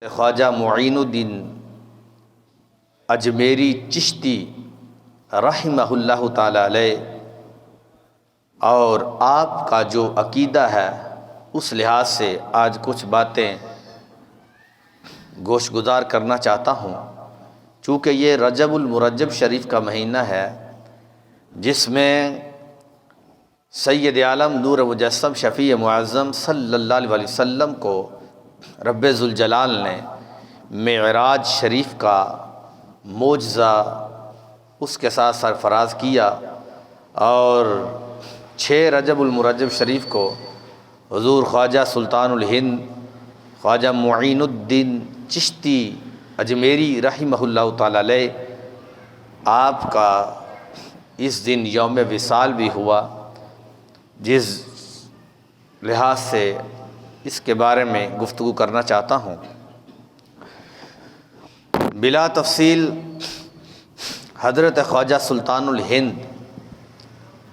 خواجہ معین الدین اجمیری چشتی رحمہ اللہ تعالی علیہ اور آپ کا جو عقیدہ ہے اس لحاظ سے آج کچھ باتیں گوش گزار کرنا چاہتا ہوں، چونکہ یہ رجب المرجب شریف کا مہینہ ہے جس میں سید عالم نور مجسم شفیع معظم صلی اللہ علیہ وسلم کو رب ذوالجلال نے معراج شریف کا معجزہ اس کے ساتھ سرفراز کیا، اور 6 رجب المرجب شریف کو حضور خواجہ سلطان الہند خواجہ معین الدین چشتی اجمیری رحمہ اللہ تعالی علیہ آپ کا اس دن یوم وصال بھی ہوا، جس لحاظ سے اس کے بارے میں گفتگو کرنا چاہتا ہوں۔ بلا تفصیل حضرت خواجہ سلطان الہند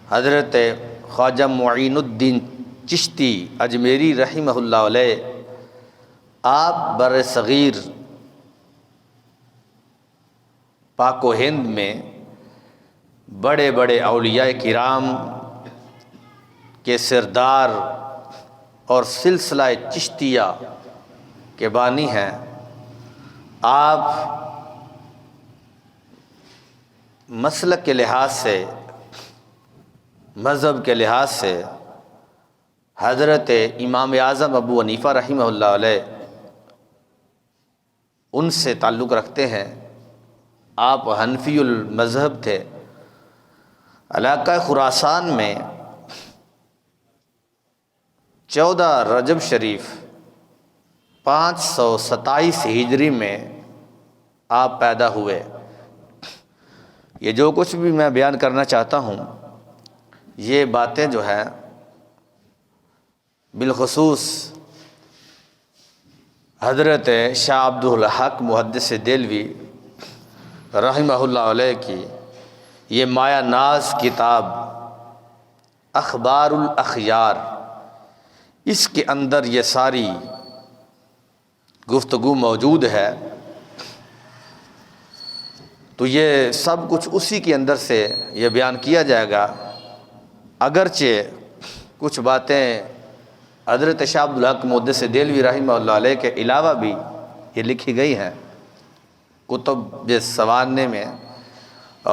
حضرت خواجہ معین الدین چشتی اجمیری رحمہ اللہ علیہ آپ بر صغیر پاک و ہند میں بڑے بڑے اولیاء کرام کے سردار اور سلسلہ چشتیہ کے بانی ہیں۔ آپ مسلک کے لحاظ سے، مذہب کے لحاظ سے حضرت امام اعظم ابو حنیفہ رحمہ اللہ علیہ ان سے تعلق رکھتے ہیں۔ آپ حنفی المذہب تھے۔ علاقہ خراسان میں 14 رجب شریف 527 ہجری میں آپ پیدا ہوئے۔ یہ جو کچھ بھی میں بیان کرنا چاہتا ہوں، یہ باتیں جو ہیں بالخصوص حضرت شاہ عبد الحق محدث دہلوی رحمہ اللہ علیہ کی یہ مایہ ناز کتاب اخبار الاخیار، اس کے اندر یہ ساری گفتگو موجود ہے، تو یہ سب کچھ اسی کے اندر سے یہ بیان کیا جائے گا۔ اگرچہ کچھ باتیں حضرت شاہ عبد الحق محدث دہلوی رحمہ اللہ علیہ کے علاوہ بھی یہ لکھی گئی ہیں کتب سوانح میں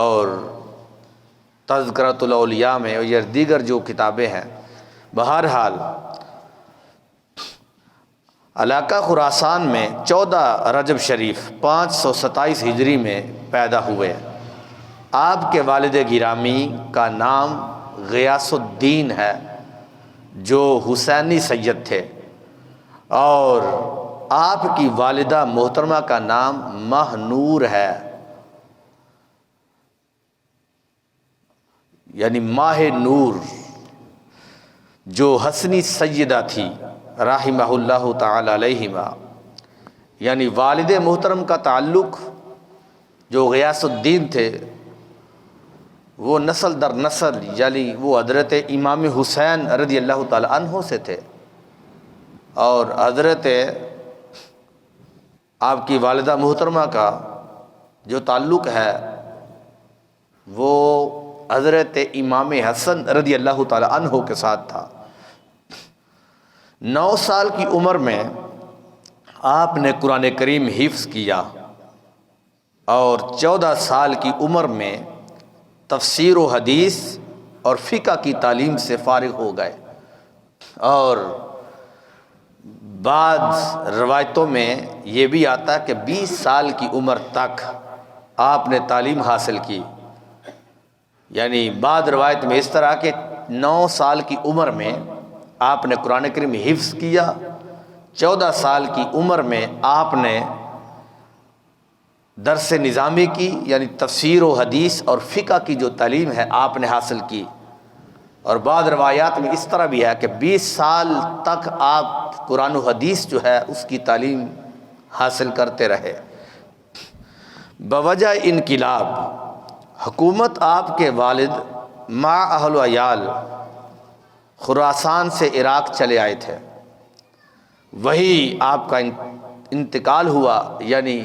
اور تذکرۃ الاولیاء میں اور یہ دیگر جو کتابیں ہیں۔ بہرحال علاقہ خراسان میں 14 رجب شریف 527 ہجری میں پیدا ہوئے۔ آپ کے والد گرامی کا نام غیاث الدین ہے جو حسینی سید تھے، اور آپ کی والدہ محترمہ کا نام ماہ نور ہے، یعنی ماہ نور، جو حسنی سیدہ تھی رحمہ اللہ تعالی علیہما۔ یعنی والد محترم کا تعلق جو غیاث الدین تھے وہ نسل در نسل، یعنی وہ حضرت امام حسین رضی اللہ تعالی عنہ سے تھے، اور حضرت آپ کی والدہ محترمہ کا جو تعلق ہے وہ حضرت امام حسن رضی اللہ تعالی عنہ کے ساتھ تھا۔ 9 سال کی عمر میں آپ نے قرآن کریم حفظ کیا، اور 14 سال کی عمر میں تفسیر و حدیث اور فقہ کی تعلیم سے فارغ ہو گئے، اور بعض روایتوں میں یہ بھی آتا ہے کہ 20 سال کی عمر تک آپ نے تعلیم حاصل کی۔ یعنی بعض روایت میں اس طرح کہ 9 سال کی عمر میں آپ نے قرآن کریم حفظ کیا، 14 سال کی عمر میں آپ نے درس نظامی کی، یعنی تفسیر و حدیث اور فقہ کی جو تعلیم ہے آپ نے حاصل کی، اور بعض روایات میں اس طرح بھی ہے کہ 20 سال تک آپ قرآن و حدیث جو ہے اس کی تعلیم حاصل کرتے رہے۔ بوجہ انقلاب حکومت آپ کے والد مع اہل و عیال خراسان سے عراق چلے آئے تھے، وہی آپ کا انتقال ہوا، یعنی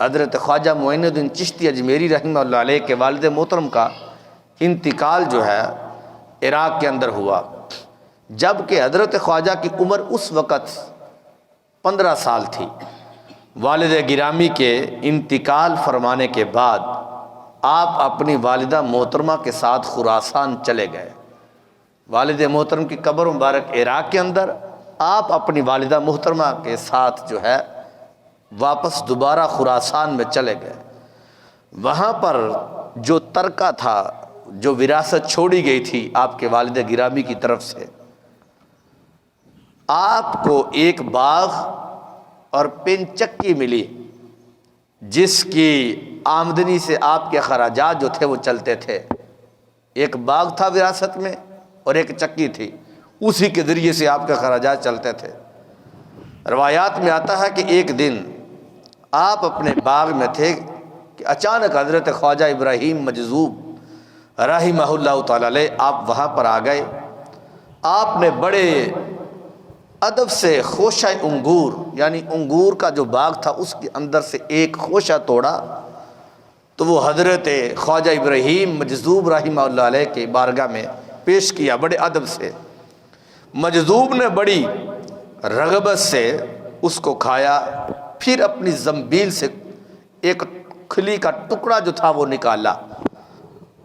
حضرت خواجہ معین الدین چشتی اجمیری رحمہ اللہ علیہ کے والد محترم کا انتقال جو ہے عراق کے اندر ہوا، جبکہ حضرت خواجہ کی عمر اس وقت 15 سال تھی۔ والد گرامی کے انتقال فرمانے کے بعد آپ اپنی والدہ محترمہ کے ساتھ خراسان چلے گئے۔ والد محترم کی قبر مبارک عراق کے اندر، آپ اپنی والدہ محترمہ کے ساتھ جو ہے واپس دوبارہ خراسان میں چلے گئے۔ وہاں پر جو ترکہ تھا، جو وراثت چھوڑی گئی تھی آپ کے والد گرامی کی طرف سے، آپ کو ایک باغ اور پن چکی ملی، جس کی آمدنی سے آپ کے خراجات جو تھے وہ چلتے تھے۔ ایک باغ تھا وراثت میں اور ایک چکی تھی، اسی کے ذریعے سے آپ کے خراجات چلتے تھے۔ روایات میں آتا ہے کہ ایک دن آپ اپنے باغ میں تھے کہ اچانک حضرت خواجہ ابراہیم مجذوب رحمہ اللہ تعالی علیہ آپ وہاں پر آ گئے۔ آپ نے بڑے ادب سے خوشہ انگور، یعنی انگور کا جو باغ تھا اس کے اندر سے ایک خوشہ توڑا، تو وہ حضرت خواجہ ابراہیم مجذوب رحمہ اللہ علیہ کے بارگاہ میں پیش کیا بڑے ادب سے۔ مجذوب نے بڑی رغبت سے اس کو کھایا، پھر اپنی زنبیل سے ایک کھلی کا ٹکڑا جو تھا وہ نکالا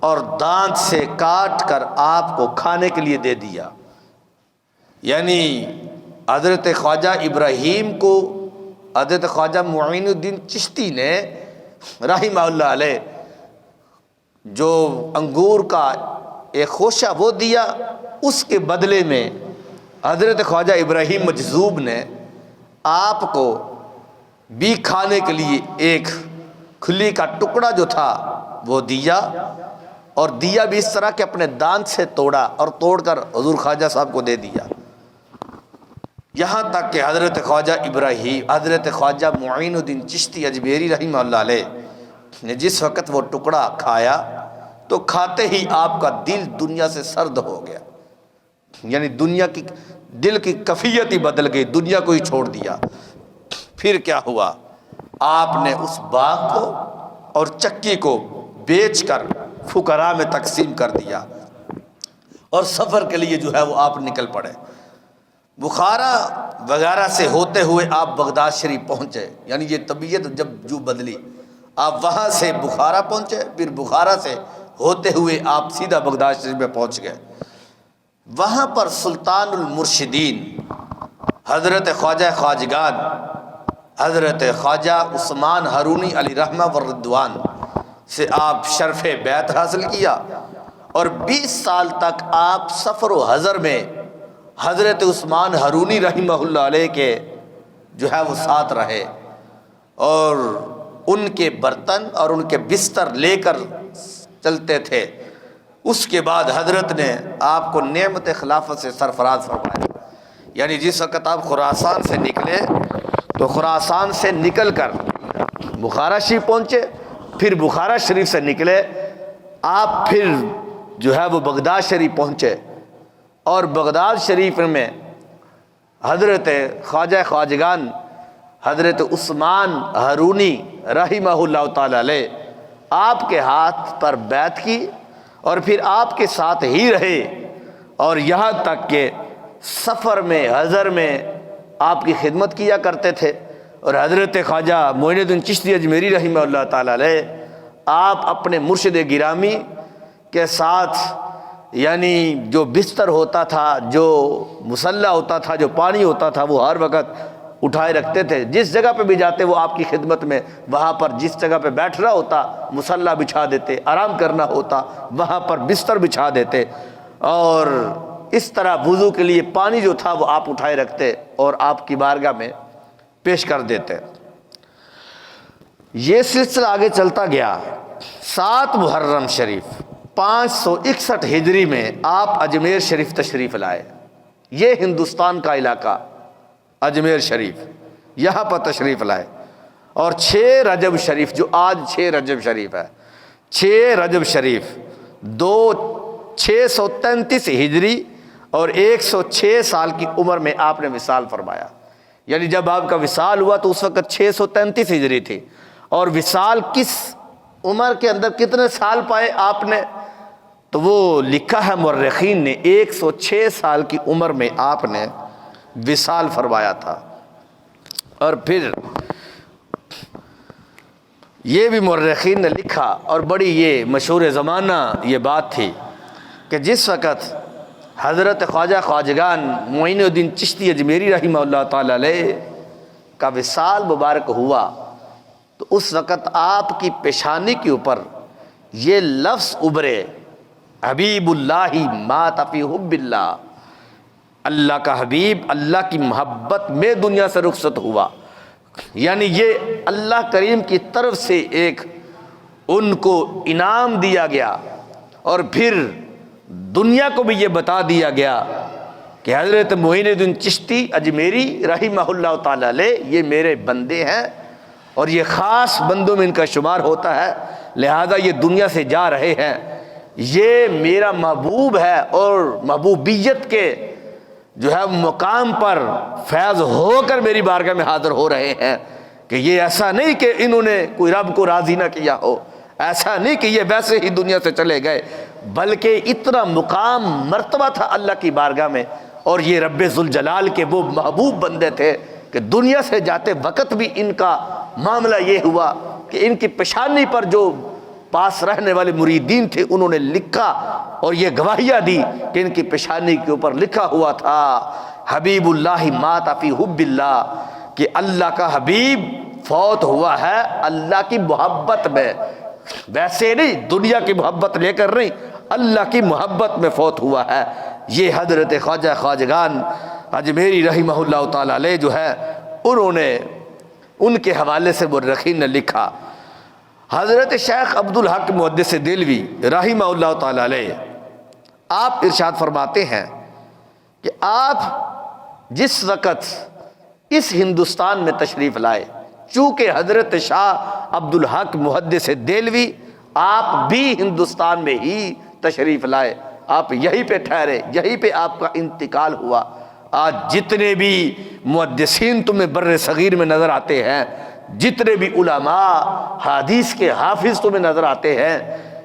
اور دانت سے کاٹ کر آپ کو کھانے کے لیے دے دیا۔ یعنی حضرت خواجہ ابراہیم کو حضرت خواجہ معین الدین چشتی نے رحمہ اللہ علیہ جو انگور کا ایک خوشہ وہ دیا، اس کے بدلے میں حضرت خواجہ ابراہیم مجذوب نے آپ کو بھی کھانے کے لیے ایک کھلی کا ٹکڑا جو تھا وہ دیا، اور دیا بھی اس طرح کہ اپنے دانت سے توڑا اور توڑ کر حضور خواجہ صاحب کو دے دیا۔ یہاں تک کہ حضرت خواجہ معین الدین چشتی اجمیری رحمہ اللہ علیہ نے جس وقت وہ ٹکڑا کھایا تو کھاتے ہی آپ کا دل دنیا سے سرد ہو گیا، یعنی دنیا کی دل کی کیفیت ہی بدل گئی، دنیا کو ہی چھوڑ دیا۔ پھر کیا ہوا، آپ نے اس باغ کو اور چکی کو بیچ کر فقراء میں تقسیم کر دیا اور سفر کے لیے جو ہے وہ آپ نکل پڑے۔ بخارا وغیرہ سے ہوتے ہوئے آپ بغداد شریف پہنچے، یعنی یہ طبیعت جب جو بدلی، آپ وہاں سے بخارا پہنچے، پھر بخارا سے ہوتے ہوئے آپ سیدھا بغداد شریف میں پہنچ گئے۔ وہاں پر سلطان المرشدین حضرت خواجہ خواجگان حضرت خواجہ عثمان ہارونی علی رحمہ والرضوان سے آپ شرف بیعت حاصل کیا، اور 20 سال تک آپ سفر و حضر میں حضرت عثمان ہارونی رحمہ اللہ علیہ کے جو ہے وہ ساتھ رہے، اور ان کے برتن اور ان کے بستر لے کر چلتے تھے۔ اس کے بعد حضرت نے آپ کو نعمت خلافت سے سرفراز فرمایا، یعنی جس وقت آپ خراسان سے نکلے تو خراسان سے نکل کر بخارا شریف پہنچے، پھر بخارا شریف سے نکلے آپ پھر جو ہے وہ بغداد شریف پہنچے، اور بغداد شریف میں حضرت خواجہ خواجگان حضرت عثمان ہارونی رحمہ اللہ تعالی علیہ آپ کے ہاتھ پر بیعت کی، اور پھر آپ کے ساتھ ہی رہے، اور یہاں تک کہ سفر میں حضر میں آپ کی خدمت کیا کرتے تھے۔ اور حضرت خواجہ معین الدین چشتی اجمیری رحمہ اللہ تعالی علیہ آپ اپنے مرشد گرامی کے ساتھ، یعنی جو بستر ہوتا تھا، جو مصلی ہوتا تھا، جو پانی ہوتا تھا، وہ ہر وقت اٹھائے رکھتے تھے۔ جس جگہ پہ بھی جاتے وہ آپ کی خدمت میں، وہاں پر جس جگہ پہ بیٹھنا ہوتا مصلی بچھا دیتے، آرام کرنا ہوتا وہاں پر بستر بچھا دیتے، اور اس طرح وضو کے لیے پانی جو تھا وہ آپ اٹھائے رکھتے اور آپ کی بارگاہ میں پیش کر دیتے۔ یہ سلسلہ آگے چلتا گیا۔ 7 محرم شریف 561 ہجری میں آپ اجمیر شریف تشریف لائے۔ یہ ہندوستان کا علاقہ اجمیر شریف، یہاں پر تشریف لائے، اور 6 رجب شریف جو آج 6 رجب شریف ہے، 6 رجب شریف 633 ہجری اور 106 سال کی عمر میں آپ نے وصال فرمایا۔ یعنی جب آپ کا وصال ہوا تو اس وقت 633 ہجری تھی، اور وصال کس عمر کے اندر کتنے سال پائے آپ نے؟ تو وہ لکھا ہے مورخین نے 106 سال کی عمر میں آپ نے وصال فرمایا تھا۔ اور پھر یہ بھی مورخین نے لکھا، اور بڑی یہ مشہور زمانہ یہ بات تھی کہ جس وقت حضرت خواجہ خواجگان معین الدین چشتی اجمیری رحمہ اللہ تعالی علیہ کا وصال مبارک ہوا، تو اس وقت آپ کی پیشانی کے اوپر یہ لفظ ابھرے، حبیب اللہ مات فی حب اللہ، اللہ کا حبیب اللہ کی محبت میں دنیا سے رخصت ہوا۔ یعنی یہ اللہ کریم کی طرف سے ایک ان کو انعام دیا گیا، اور پھر دنیا کو بھی یہ بتا دیا گیا کہ حضرت معین الدین چشتی اجمیری رحمہ اللہ تعالی علیہ یہ میرے بندے ہیں، اور یہ خاص بندوں میں ان کا شمار ہوتا ہے، لہذا یہ دنیا سے جا رہے ہیں، یہ میرا محبوب ہے، اور محبوبیت کے جو ہے مقام پر فیض ہو کر میری بارگاہ میں حاضر ہو رہے ہیں، کہ یہ ایسا نہیں کہ انہوں نے کوئی رب کو راضی نہ کیا ہو، ایسا نہیں کہ یہ ویسے ہی دنیا سے چلے گئے، بلکہ اتنا مقام مرتبہ تھا اللہ کی بارگاہ میں، اور یہ رب ذوالجلال کے وہ محبوب بندے تھے کہ دنیا سے جاتے وقت بھی ان کا معاملہ یہ ہوا کہ ان کی پیشانی پر جو پاس رہنے والے مریدین تھے انہوں نے لکھا اور یہ گواہیاں دی کہ ان کی پیشانی کے اوپر لکھا ہوا تھا حبیب اللہ مات فی حب اللہ، کہ اللہ کا حبیب فوت ہوا ہے اللہ کی محبت میں، ویسے نہیں دنیا کی محبت لے کر نہیں، اللہ کی محبت میں فوت ہوا ہے۔ یہ حضرت خواجہ خواجگان اجمیری رحمہ اللہ تعالی علیہ جو ہے انہوں نے ان کے حوالے سے مورخین نے لکھا۔ حضرت شیخ عبدالحق محدث دہلوی رحمہ اللہ تعالی علیہ آپ ارشاد فرماتے ہیں کہ آپ جس وقت اس ہندوستان میں تشریف لائے، چونکہ حضرت شاہ عبدالحق محدث دہلوی آپ بھی ہندوستان میں ہی تشریف لائے، آپ یہیں پہ ٹھہرے، یہیں پہ آپ کا انتقال ہوا۔ آج جتنے بھی محدثین تمہیں بر صغیر میں نظر آتے ہیں، جتنے بھی علماء حدیث کے حافظ تمہیں نظر آتے ہیں،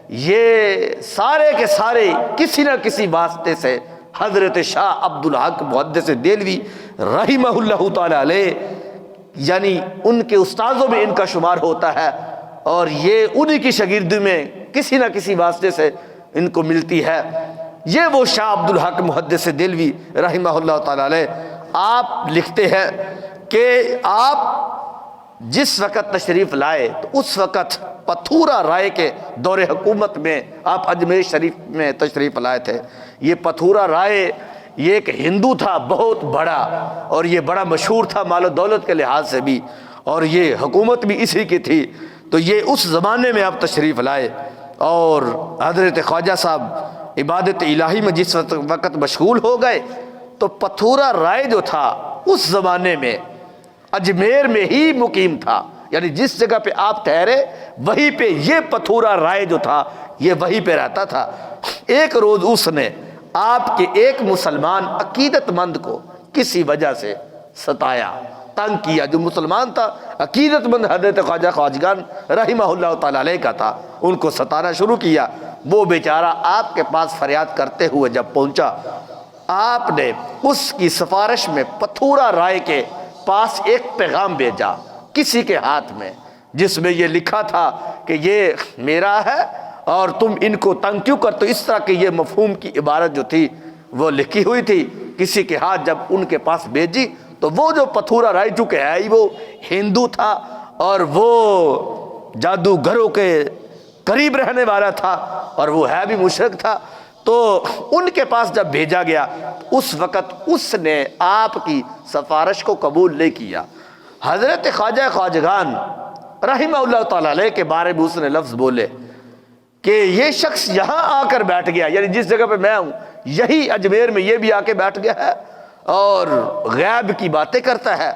یہ سارے کے سارے کسی نہ کسی واسطے سے حضرت شاہ عبدالحق محدث دہلوی رحمہ اللہ تعالی علیہ یعنی ان کے استاذوں میں ان کا شمار ہوتا ہے، اور یہ انہی کی شاگردی میں کسی نہ کسی واسطے سے ان کو ملتی ہے۔ یہ وہ شاہ عبدالحق محدث دہلوی رحمہ اللہ تعالی علیہ آپ لکھتے ہیں کہ آپ جس وقت تشریف لائے تو اس وقت پتھورا رائے کے دور حکومت میں آپ اجمیر شریف میں تشریف لائے تھے۔ یہ پتھورا رائے یہ ایک ہندو تھا بہت بڑا، اور یہ بڑا مشہور تھا مال و دولت کے لحاظ سے بھی، اور یہ حکومت بھی اسی کی تھی۔ تو یہ اس زمانے میں آپ تشریف لائے، اور حضرت خواجہ صاحب عبادت الہی میں جس وقت مشغول ہو گئے تو پتھورا رائے جو تھا اس زمانے میں اجمیر میں ہی مقیم تھا، یعنی جس جگہ پہ آپ ٹھہرے وہیں پہ یہ پتھورا رائے جو تھا یہ وہیں پہ رہتا تھا۔ ایک روز اس نے آپ کے ایک مسلمان عقیدت مند کو کسی وجہ سے ستایا، تنگ کیا، جو مسلمان تھا عقیدت مند حضرت خواجہ خواجگان رحمہ اللہ تعالی علیہ کا تھا، ان کو ستانا شروع کیا۔ وہ بیچارہ آپ کے پاس فریاد کرتے ہوئے جب پہنچا، آپ نے اس کی سفارش میں پتھورا رائے کے پاس ایک پیغام بھیجا کسی کے ہاتھ میں، جس میں یہ لکھا تھا کہ یہ میرا ہے اور تم ان کو تنگ کیوں کرتے ہو، اس طرح کی یہ مفہوم کی عبارت جو تھی وہ لکھی ہوئی تھی کسی کے ہاتھ۔ جب ان کے پاس بھیجی تو وہ جو پتھورا رائے چونکہ ہے ہی وہ ہندو تھا اور وہ جادوگروں کے قریب رہنے والا تھا اور وہ ہے بھی مشرک تھا، تو ان کے پاس جب بھیجا گیا اس وقت اس نے آپ کی سفارش کو قبول نہیں کیا۔ حضرت خواجہ خواجگان رحمہ اللہ تعالی علیہ کے بارے میں اس نے لفظ بولے کہ یہ شخص یہاں آ کر بیٹھ گیا، یعنی جس جگہ پہ میں ہوں یہی اجمیر میں یہ بھی آ کے بیٹھ گیا ہے اور غیب کی باتیں کرتا ہے۔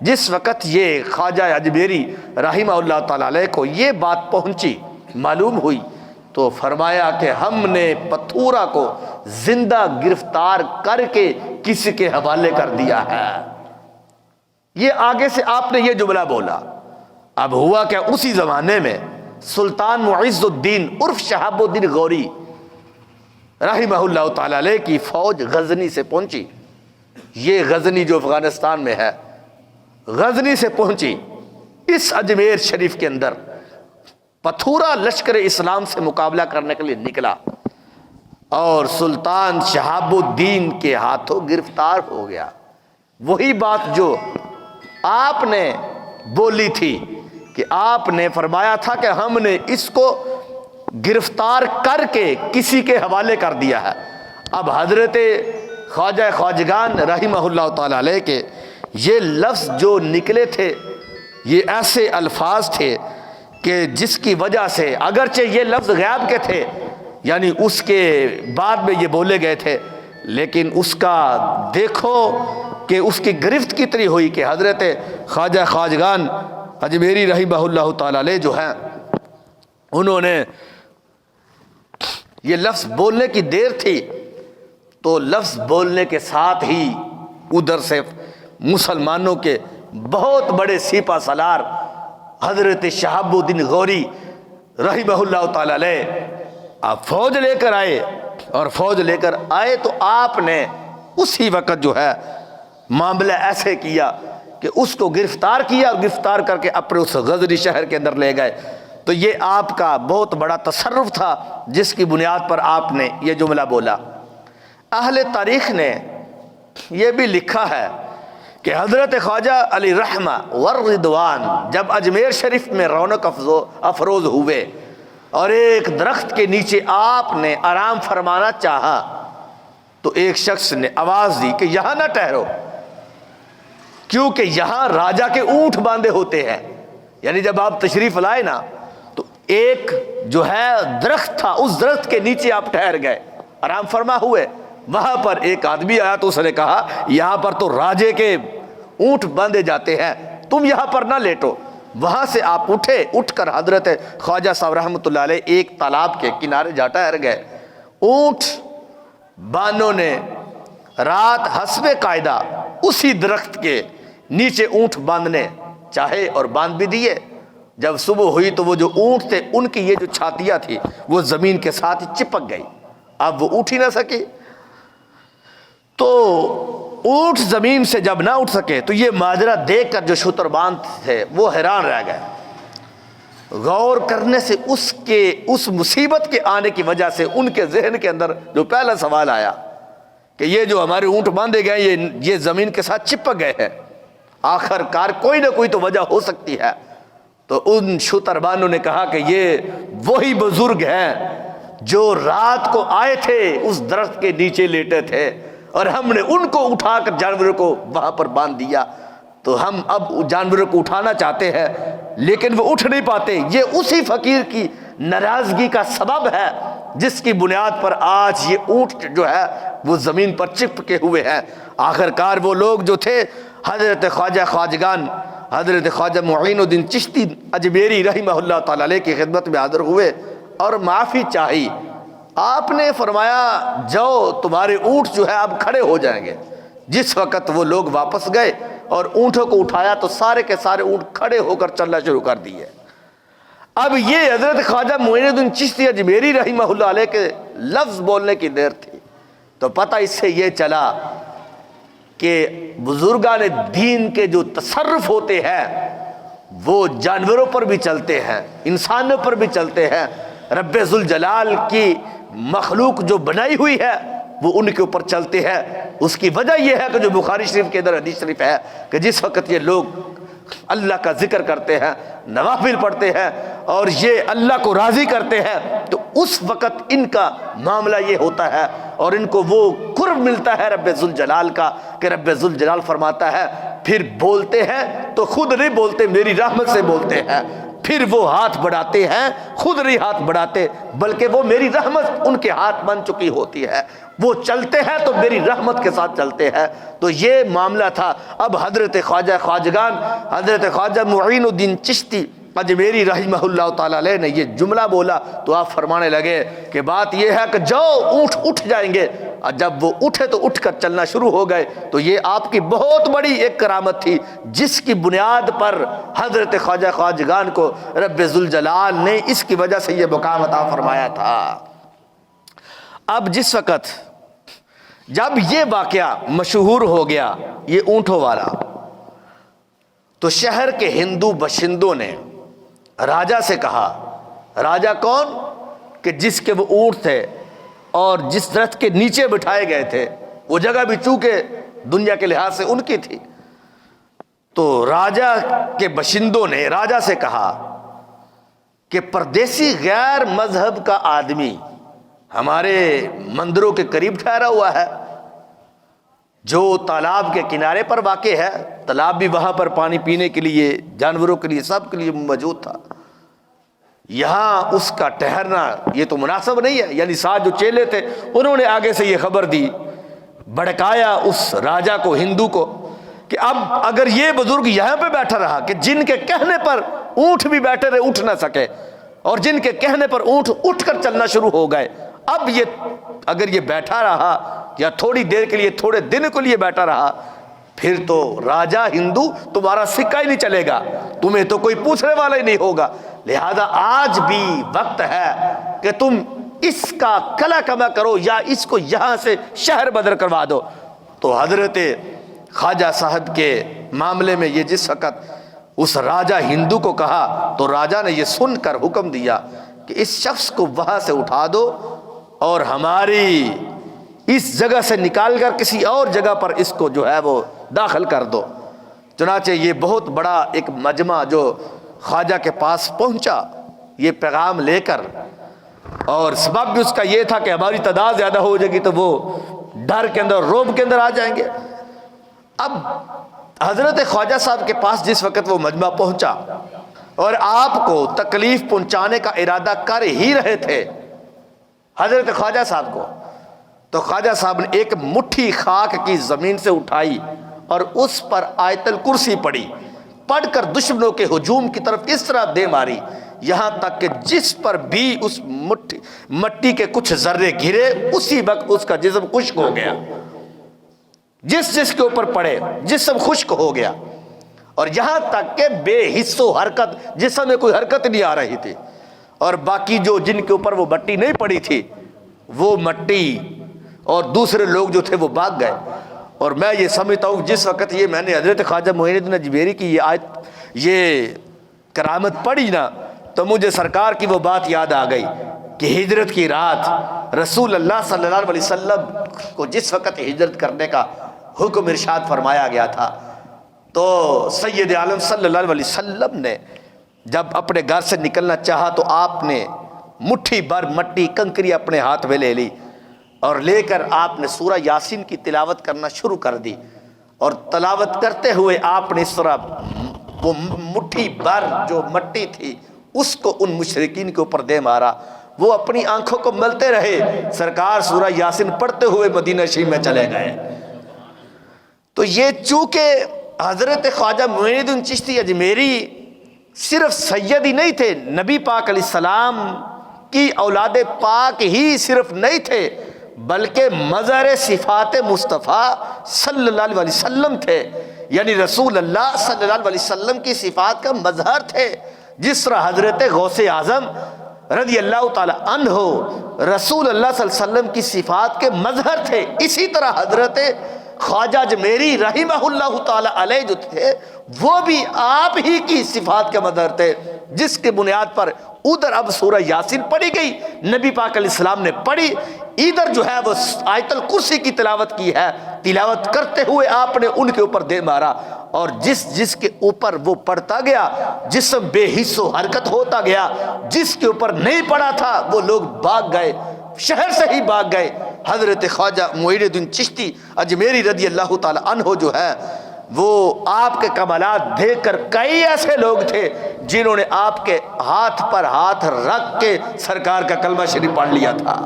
جس وقت یہ خواجہ اجمیری رحمہ اللہ تعالی علیہ کو یہ بات پہنچی، معلوم ہوئی، تو فرمایا کہ ہم نے پتھورا کو زندہ گرفتار کر کے کسی کے حوالے کر دیا ہے۔ یہ آگے سے آپ نے یہ جملہ بولا. اب ہوا کیا، اسی زمانے میں سلطان معز الدین عرف شہاب الدین غوری رحمہ اللہ تعالی علیہ کی فوج غزنی سے پہنچی. یہ غزنی جو افغانستان میں ہے، غزنی سے پہنچی. اس اجمیر شریف کے اندر پتھورا لشکر اسلام سے مقابلہ کرنے کے لیے نکلا اور سلطان شہاب الدین کے ہاتھوں گرفتار ہو گیا. وہی بات جو آپ نے بولی تھی کہ آپ نے فرمایا تھا کہ ہم نے اس کو گرفتار کر کے کسی کے حوالے کر دیا ہے. اب حضرت خواجہ خواجگان رحمہ اللہ تعالی علیہ کے یہ لفظ جو نکلے تھے، یہ ایسے الفاظ تھے کہ جس کی وجہ سے اگرچہ یہ لفظ غیاب کے تھے، یعنی اس کے بعد میں یہ بولے گئے تھے، لیکن اس کا دیکھو کہ اس کی گرفت کتنی ہوئی کہ حضرت خواجہ خواجگان اجمیری رحمہ اللہ تعالی علیہ جو ہیں، انہوں نے یہ لفظ بولنے کی دیر تھی تو لفظ بولنے کے ساتھ ہی ادھر سے مسلمانوں کے بہت بڑے سپہ سالار حضرت شہاب الدین غوری رحمہ اللہ تعالی علیہ آپ فوج لے کر آئے. اور فوج لے کر آئے تو آپ نے اسی وقت جو ہے معاملہ ایسے کیا کہ اس کو گرفتار کیا اور گرفتار کر کے اپنے اس غزنی شہر کے اندر لے گئے. تو یہ آپ کا بہت بڑا تصرف تھا جس کی بنیاد پر آپ نے یہ جملہ بولا. اہل تاریخ نے یہ بھی لکھا ہے کہ حضرت خواجہ علی رحمہ والرضوان جب اجمیر شریف میں رونق افروز ہوئے اور ایک درخت کے نیچے آپ نے آرام فرمانا چاہا تو ایک شخص نے آواز دی کہ یہاں نہ ٹھہرو، کیونکہ یہاں راجا کے اونٹ باندھے ہوتے ہیں. یعنی جب آپ تشریف لائے نا تو ایک جو ہے درخت تھا، اس درخت کے نیچے آپ ٹھہر گئے، آرام فرما ہوئے. وہاں پر ایک آدمی آیا تو اس نے کہا یہاں پر تو راجے کے اونٹ باندھے جاتے ہیں، تم یہاں پر نہ لیٹو. وہاں سے آپ اٹھے، اٹھ کر حضرت خواجہ صاحب رحمۃ اللہ علیہ ایک تالاب کے کنارے جا ٹھہر گئے. اونٹ بانوں نے رات حسب قاعدہ اسی درخت کے نیچے اونٹ باندھنے چاہے اور باندھ بھی دیے. جب صبح ہوئی تو وہ جو اونٹ تھے ان کی یہ جو چھاتیاں تھی وہ زمین کے ساتھ چپک گئی، اب وہ اٹھ ہی نہ سکی. تو اونٹ زمین سے جب نہ اٹھ سکے تو یہ ماجرا دیکھ کر جو شتربان تھے وہ حیران رہ گئے. غور کرنے سے اس مصیبت کے آنے کی وجہ سے ان کے ذہن کے اندر جو پہلا سوال آیا کہ یہ جو ہمارے اونٹ باندھے گئے یہ زمین کے ساتھ چپک گئے ہیں، آخر کار کوئی نہ کوئی تو وجہ ہو سکتی ہے. تو ان شتربانوں نے کہا کہ یہ وہی بزرگ ہیں جو رات کو آئے تھے، اس درخت کے نیچے لیٹے تھے اور ہم نے ان کو اٹھا کر جانوروں کو وہاں پر باندھ دیا. تو ہم اب جانوروں کو اٹھانا چاہتے ہیں لیکن وہ اٹھ نہیں پاتے. یہ اسی فقیر کی ناراضگی کا سبب ہے جس کی بنیاد پر آج یہ اونٹ جو ہے وہ زمین پر چپکے ہوئے ہیں. آخر کار وہ لوگ جو تھے حضرت خواجہ خواجگان حضرت خواجہ معین الدین چشتی اجمیری رحمہ اللہ تعالی علیہ کی خدمت میں حاضر ہوئے اور معافی چاہی. آپ نے فرمایا جاؤ تمہارے اونٹ جو ہے اب کھڑے ہو جائیں گے. جس وقت وہ لوگ واپس گئے اور اونٹوں کو اٹھایا تو سارے کے سارے اونٹ کھڑے ہو کر چلنا شروع کر دیے. اب یہ حضرت خواجہ معین الدین چشتی اجمیری رحمہ اللہ علیہ کے لفظ بولنے کی دیر تھی. تو پتہ اس سے یہ چلا کہ بزرگان دین کے جو تصرف ہوتے ہیں وہ جانوروں پر بھی چلتے ہیں، انسانوں پر بھی چلتے ہیں. رب ذوالجلال کی مخلوق جو بنائی ہوئی ہے وہ ان کے اوپر چلتے ہیں. اس کی وجہ یہ ہے کہ جو بخاری شریف کے اندر حدیث شریف ہے کہ جس وقت یہ لوگ اللہ کا ذکر کرتے ہیں، نوافل پڑھتے ہیں اور یہ اللہ کو راضی کرتے ہیں تو اس وقت ان کا معاملہ یہ ہوتا ہے اور ان کو وہ قرب ملتا ہے رب ذوالجلال کا کہ رب ذوالجلال فرماتا ہے پھر بولتے ہیں تو خود نہیں بولتے، میری رحمت سے بولتے ہیں. پھر وہ ہاتھ بڑھاتے ہیں، خود نہیں ہاتھ بڑھاتے بلکہ وہ میری رحمت ان کے ہاتھ بن چکی ہوتی ہے. وہ چلتے ہیں تو میری رحمت کے ساتھ چلتے ہیں. تو یہ معاملہ تھا. اب حضرت خواجہ خواجگان حضرت خواجہ معین الدین چشتی اجمیری رحمہ اللہ تعالیٰ علیہ نے یہ جملہ بولا تو آپ فرمانے لگے کہ بات یہ ہے کہ جاؤ اونٹ اٹھ جائیں گے. اور جب وہ اٹھے تو اٹھ کر چلنا شروع ہو گئے. تو یہ آپ کی بہت بڑی ایک کرامت تھی جس کی بنیاد پر حضرت خواجہ خواجگان کو رب ذوالجلال نے اس کی وجہ سے یہ مقام عطا فرمایا تھا. اب جس وقت جب یہ واقعہ مشہور ہو گیا یہ اونٹوں والا، تو شہر کے ہندو باشندوں نے راجا سے کہا، راجا کون؟ کہ جس کے وہ اونٹ تھے اور جس درخت کے نیچے بٹھائے گئے تھے، وہ جگہ بھی چونکہ دنیا کے لحاظ سے ان کی تھی. تو راجا کے باشندوں نے راجا سے کہا کہ پردیسی غیر مذہب کا آدمی ہمارے مندروں کے قریب ٹھہرا ہوا ہے، جو تالاب کے کنارے پر واقع ہے. تالاب بھی وہاں پر پانی پینے کے لیے، جانوروں کے لیے، سب کے لیے موجود تھا. یہاں اس کا ٹھہرنا یہ تو مناسب نہیں ہے. یعنی ساتھ جو چیلے تھے انہوں نے آگے سے یہ خبر دی، بھڑکایا اس راجا کو، ہندو کو، کہ اب اگر یہ بزرگ یہاں پہ بیٹھا رہا کہ جن کے کہنے پر اونٹ بھی بیٹھے رہے اٹھ نہ سکے، اور جن کے کہنے پر اونٹ اٹھ کر چلنا شروع ہو گئے، اب یہ اگر یہ بیٹھا رہا یا تھوڑی دیر کے لیے، تھوڑے دن کے لیے بیٹھا رہا، پھر تو راجا ہندو تمہارا سکہ ہی نہیں چلے گا، تمہیں تو کوئی پوچھنے والا ہی نہیں ہوگا. لہذا آج بھی وقت ہے کہ تم اس کا کلا کما کرو یا اس کو یہاں سے شہر بدر کروا دو. تو حضرت خواجہ صاحب کے معاملے میں یہ جس وقت اس راجا ہندو کو کہا تو راجا نے یہ سن کر حکم دیا کہ اس شخص کو وہاں سے اٹھا دو اور ہماری اس جگہ سے نکال کر کسی اور جگہ پر اس کو جو ہے وہ داخل کر دو. چنانچہ یہ بہت بڑا ایک مجمع جو خواجہ کے پاس پہنچا یہ پیغام لے کر، اور سبب بھی اس کا یہ تھا کہ ہماری تعداد زیادہ ہو جائے گی تو وہ ڈر کے اندر، روب کے اندر آ جائیں گے. اب حضرت خواجہ صاحب کے پاس جس وقت وہ مجمع پہنچا اور آپ کو تکلیف پہنچانے کا ارادہ کر ہی رہے تھے حضرت خواجہ صاحب کو، تو خواجہ صاحب نے ایک مٹھی خاک کی زمین سے اٹھائی اور اس پر آیت الکرسی پڑھی، پڑھ کر دشمنوں کے ہجوم کی طرف اس طرح دے ماری، یہاں تک کہ جس پر بھی اس مٹی کے کچھ ذرے گرے اسی وقت اس کا جسم خشک ہو گیا. جس کے اوپر پڑے جسم خشک ہو گیا، اور یہاں تک کہ بے حس و حرکت، جسم میں کوئی حرکت نہیں آ رہی تھی. اور باقی جو جن کے اوپر وہ مٹی نہیں پڑی تھی وہ مٹی اور دوسرے لوگ جو تھے وہ بھاگ گئے. اور میں یہ سمجھتا ہوں جس وقت یہ میں نے حضرت خواجہ معین الدین اجمیری کی یہ آیت، یہ کرامت پڑھی نا، تو مجھے سرکار کی وہ بات یاد آ گئی کہ ہجرت کی رات رسول اللہ صلی اللہ علیہ وسلم کو جس وقت ہجرت کرنے کا حکم ارشاد فرمایا گیا تھا، تو سید عالم صلی اللہ علیہ وسلم نے جب اپنے گھر سے نکلنا چاہا تو آپ نے مٹھی بھر مٹی کنکری اپنے ہاتھ میں لے لی اور لے کر آپ نے سورہ یاسین کی تلاوت کرنا شروع کر دی. اور تلاوت کرتے ہوئے آپ نے اس طرح وہ مٹھی بھر جو مٹی تھی اس کو ان مشرکین کے اوپر دے مارا. وہ اپنی آنکھوں کو ملتے رہے، سرکار سورہ یاسین پڑھتے ہوئے مدینہ شریف میں چلے گئے. تو یہ چونکہ حضرت خواجہ معین الدین چشتی اجمیری صرف سید ہی نہیں تھے، نبی پاک علیہ السلام کی اولاد پاک ہی صرف نہیں تھے، بلکہ مظہر صفات مصطفیٰ صلی اللہ علیہ وسلم تھے. یعنی رسول اللہ صلی اللہ علیہ وسلم کی صفات کا مظہر تھے. جس طرح حضرت غوث اعظم رضی اللہ تعالی عنہ رسول اللہ صلی اللہ علیہ وسلم کی صفات کے مظہر تھے، اسی طرح حضرت خواجہ اجمیری رحمہ اللہ تعالی علیہ جو تھے وہ بھی آپ ہی کی صفات کے مظہر تھے، جس کے بنیاد پر ادھر اب سورہ یاسین پڑھی گئی، نبی پاک علیہ السلام نے پڑھی، ادھر جو ہے وہ آیت الکرسی کی تلاوت کی ہے. تلاوت کرتے ہوئے آپ نے ان کے اوپر دے مارا، اور جس کے اوپر وہ پڑھتا گیا جسم بے حس و حرکت ہوتا گیا. جس کے اوپر نہیں پڑا تھا وہ لوگ بھاگ گئے، شہر سے ہی بھاگ گئے. حضرت خواجہ معین الدین چشتی اجمیری رضی اللہ تعالی عنہ جو ہے وہ آپ کے کمالات دیکھ کر کئی ایسے لوگ تھے جنہوں نے آپ کے ہاتھ پر ہاتھ رکھ کے سرکار کا کلمہ شریف پڑھ لیا تھا.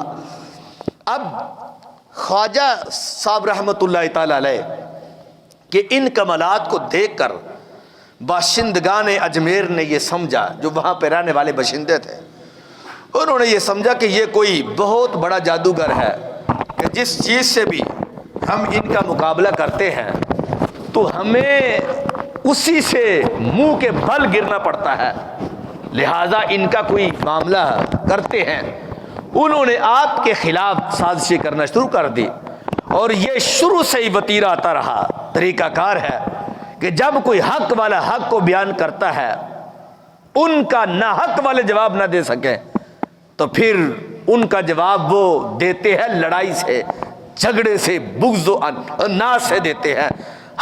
اب خواجہ صاحب رحمۃ اللہ تعالی علیہ کہ ان کمالات کو دیکھ کر باشندگان اجمیر نے یہ سمجھا، جو وہاں پہ رہنے والے باشندے تھے انہوں نے یہ سمجھا کہ یہ کوئی بہت بڑا جادوگر ہے کہ جس چیز سے بھی ہم ان کا مقابلہ کرتے ہیں تو ہمیں اسی سے منہ کے بل گرنا پڑتا ہے، لہذا ان کا کوئی معاملہ کرتے ہیں، انہوں نے آپ کے خلاف سازشیں کرنا شروع کر دی، اور یہ شروع سے ہی وتیرہ آتا رہا، طریقہ کار ہے کہ جب کوئی حق والا حق کو بیان کرتا ہے، ان کا ناحق والے جواب نہ دے سکیں تو پھر ان کا جواب وہ دیتے ہیں لڑائی سے، جھگڑے سے، بغض و ناز سے دیتے ہیں،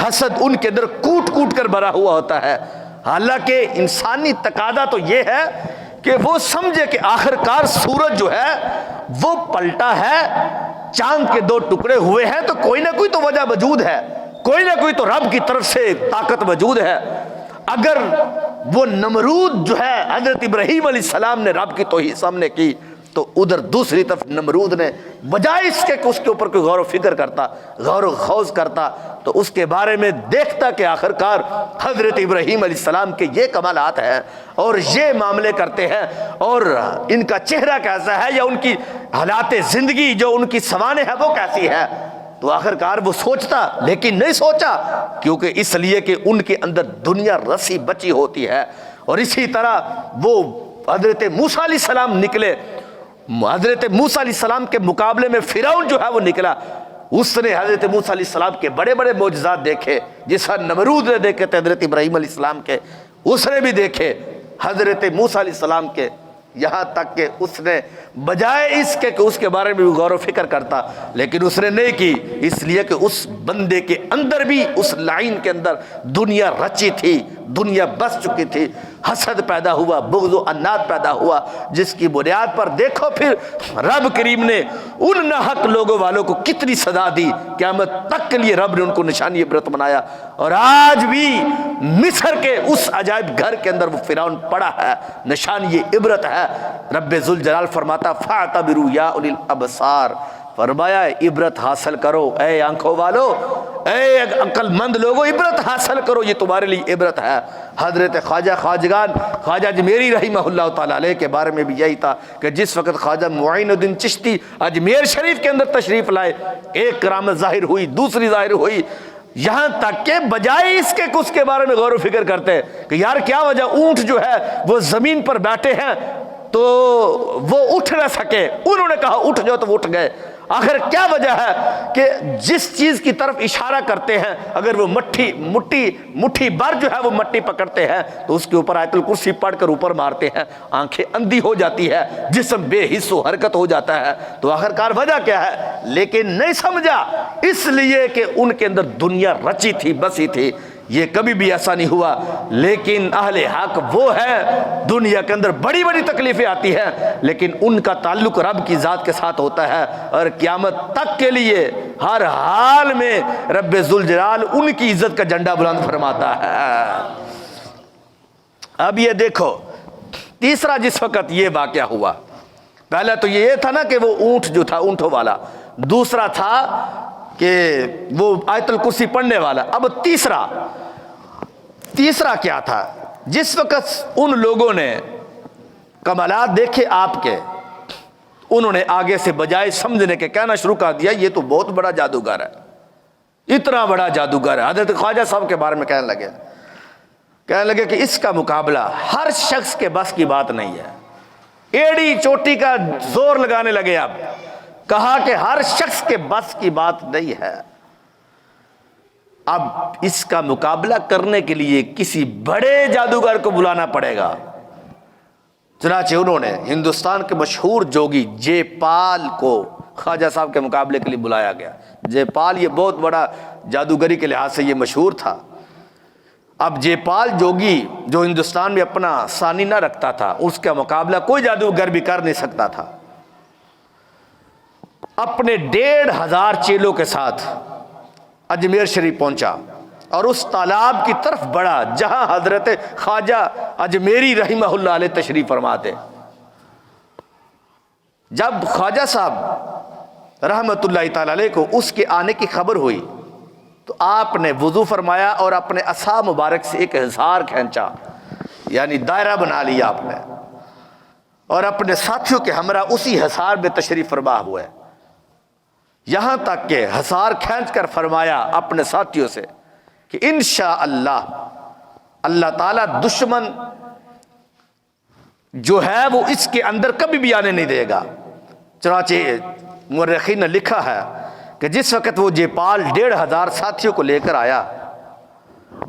حسد ان کے اندر کوٹ کوٹ کر بھرا ہوا ہوتا ہے۔ حالانکہ انسانی تقاضا تو یہ ہے کہ وہ سمجھے کہ آخر کار سورج جو ہے وہ پلٹا ہے، چاند کے دو ٹکڑے ہوئے ہیں تو کوئی نہ کوئی تو وجہ موجود ہے، کوئی نہ کوئی تو رب کی طرف سے طاقت موجود ہے۔ اگر وہ نمرود جو ہے حضرت ابراہیم علیہ السلام نے رب کی توحید سامنے کی تو ادھر دوسری طرف نمرود نے بجائے اس کے کہ اس کے اوپر کوئی غور و فکر کرتا، غور و خوض کرتا، تو اس کے بارے میں دیکھتا کہ آخر کار حضرت ابراہیم علیہ السلام کے یہ کمالات ہیں اور یہ معاملے کرتے ہیں اور ان کا چہرہ کیسا ہے یا ان کی حالات زندگی جو ان کی سوانح ہے وہ کیسی ہے، تو آخر کار وہ سوچتا، لیکن نہیں سوچا کیونکہ اس لیے کہ ان کے اندر دنیا رسی بچی ہوتی ہے۔ اور اسی طرح وہ حضرت موسیٰ علیہ السلام نکلے، حضرت موسیٰ علیہ السلام کے مقابلے میں فرعون جو ہے وہ نکلا، اس نے حضرت موسیٰ علیہ السلام کے بڑے بڑے معجزات دیکھے، جس طرح نمرود نے دیکھے تھے حضرت ابراہیم علیہ السلام کے، اس نے بھی دیکھے حضرت موسیٰ علیہ السلام کے، یہاں تک کہ اس نے بجائے اس کے کہ اس کے بارے میں بھی غور و فکر کرتا، لیکن اس نے نہیں کی، اس لیے کہ اس بندے کے اندر بھی، اس لائن کے اندر دنیا رچی تھی، دنیا بس چکی تھی، حسد پیدا ہوا، بغض و عناد پیدا ہوا، جس کی بنیاد پر دیکھو پھر رب کریم نے ان ناحق لوگوں والوں کو کتنی سزا دی، قیامت تک کے لیے رب نے ان کو نشانی عبرت بنایا۔ اور آج بھی مصر کے اس عجائب گھر کے اندر وہ فرعون پڑا ہے، نشانی عبرت ہے۔ رب ذوالجلال فرماتا فاعتبروا یا اولی الابصار، فرمایا عبرت حاصل کرو اے آنکھوں والو، اے عقل مند لوگو، عبرت حاصل کرو، یہ تمہارے لیے عبرت ہے۔ حضرت خواجہ خواجگان خواجہ اجمیری رحمہ اللہ تعالیٰ علیہ کے بارے میں بھی یہی تھا کہ جس وقت خواجہ معین الدین چشتی اجمیر شریف کے اندر تشریف لائے، ایک کرامت ظاہر ہوئی، دوسری ظاہر ہوئی، یہاں تک کہ بجائے اس کے اس کے بارے میں غور و فکر کرتے کہ یار کیا وجہ اونٹ جو ہے وہ زمین پر بیٹھے ہیں تو وہ اٹھ نہ سکے، انہوں نے کہا اٹھ جاؤ تو وہ اٹھ گئے، آخر کیا وجہ ہے کہ جس چیز کی طرف اشارہ کرتے ہیں اگر وہ مٹھی بر جو ہے وہ مٹی پکڑتے ہیں تو اس کے اوپر آیت الکرسی پڑھ کر اوپر مارتے ہیں، آنکھیں اندھی ہو جاتی ہے، جسم بے حس و حرکت ہو جاتا ہے، تو آخر کار وجہ کیا ہے؟ لیکن نہیں سمجھا، اس لیے کہ ان کے اندر دنیا رچی تھی، بسی تھی، یہ کبھی بھی ایسا نہیں ہوا۔ لیکن اہل حق وہ ہے، دنیا کے اندر بڑی بڑی تکلیفیں آتی ہیں لیکن ان کا تعلق رب کی ذات کے ساتھ ہوتا ہے، اور قیامت تک کے لیے ہر حال میں رب ذوالجلال ان کی عزت کا جھنڈا بلند فرماتا ہے۔ اب یہ دیکھو تیسرا جس وقت یہ واقعہ ہوا، پہلا تو یہ تھا نا کہ وہ اونٹ جو تھا اونٹوں والا، دوسرا تھا کہ وہ آیت الکرسی پڑھنے والا، اب تیسرا کیا تھا؟ جس وقت ان لوگوں نے کمالات دیکھے آپ کے، انہوں نے آگے سے بجائے سمجھنے کے کہنا شروع کر دیا یہ تو بہت بڑا جادوگر ہے، اتنا بڑا جادوگر ہے۔ حضرت خواجہ صاحب کے بارے میں کہنے لگے کہ اس کا مقابلہ ہر شخص کے بس کی بات نہیں ہے، ایڑی چوٹی کا زور لگانے لگے۔ اب کہا کہ ہر شخص کے بس کی بات نہیں ہے، اب اس کا مقابلہ کرنے کے لیے کسی بڑے جادوگر کو بلانا پڑے گا۔ چنانچہ انہوں نے ہندوستان کے مشہور جوگی جے پال کو خواجہ صاحب کے مقابلے کے لیے بلایا گیا۔ جے پال یہ بہت بڑا جادوگری کے لحاظ سے یہ مشہور تھا۔ اب جے پال جوگی جو ہندوستان میں اپنا ثانی نہ رکھتا تھا، اس کا مقابلہ کوئی جادوگر بھی کر نہیں سکتا تھا، اپنے 1500 چیلوں کے ساتھ اجمیر شریف پہنچا اور اس تالاب کی طرف بڑھا جہاں حضرت خواجہ اجمیری رحمہ اللہ علیہ تشریف فرماتے۔ جب خواجہ صاحب رحمت اللہ تعالی علیہ کو اس کے آنے کی خبر ہوئی تو آپ نے وضو فرمایا اور اپنے عصا مبارک سے ایک ہزار کھینچا، یعنی دائرہ بنا لیا آپ نے، اور اپنے ساتھیوں کے ہمراہ اسی حصار میں تشریف فرما ہوئے۔ یہاں تک کہ ہثار کھینچ کر فرمایا اپنے ساتھیوں سے کہ انشاءاللہ اللہ تعالیٰ دشمن جو ہے وہ اس کے اندر کبھی بھی آنے نہیں دے گا۔ چنانچہ مورخین نے لکھا ہے کہ جس وقت وہ جیپال 1500 ساتھیوں کو لے کر آیا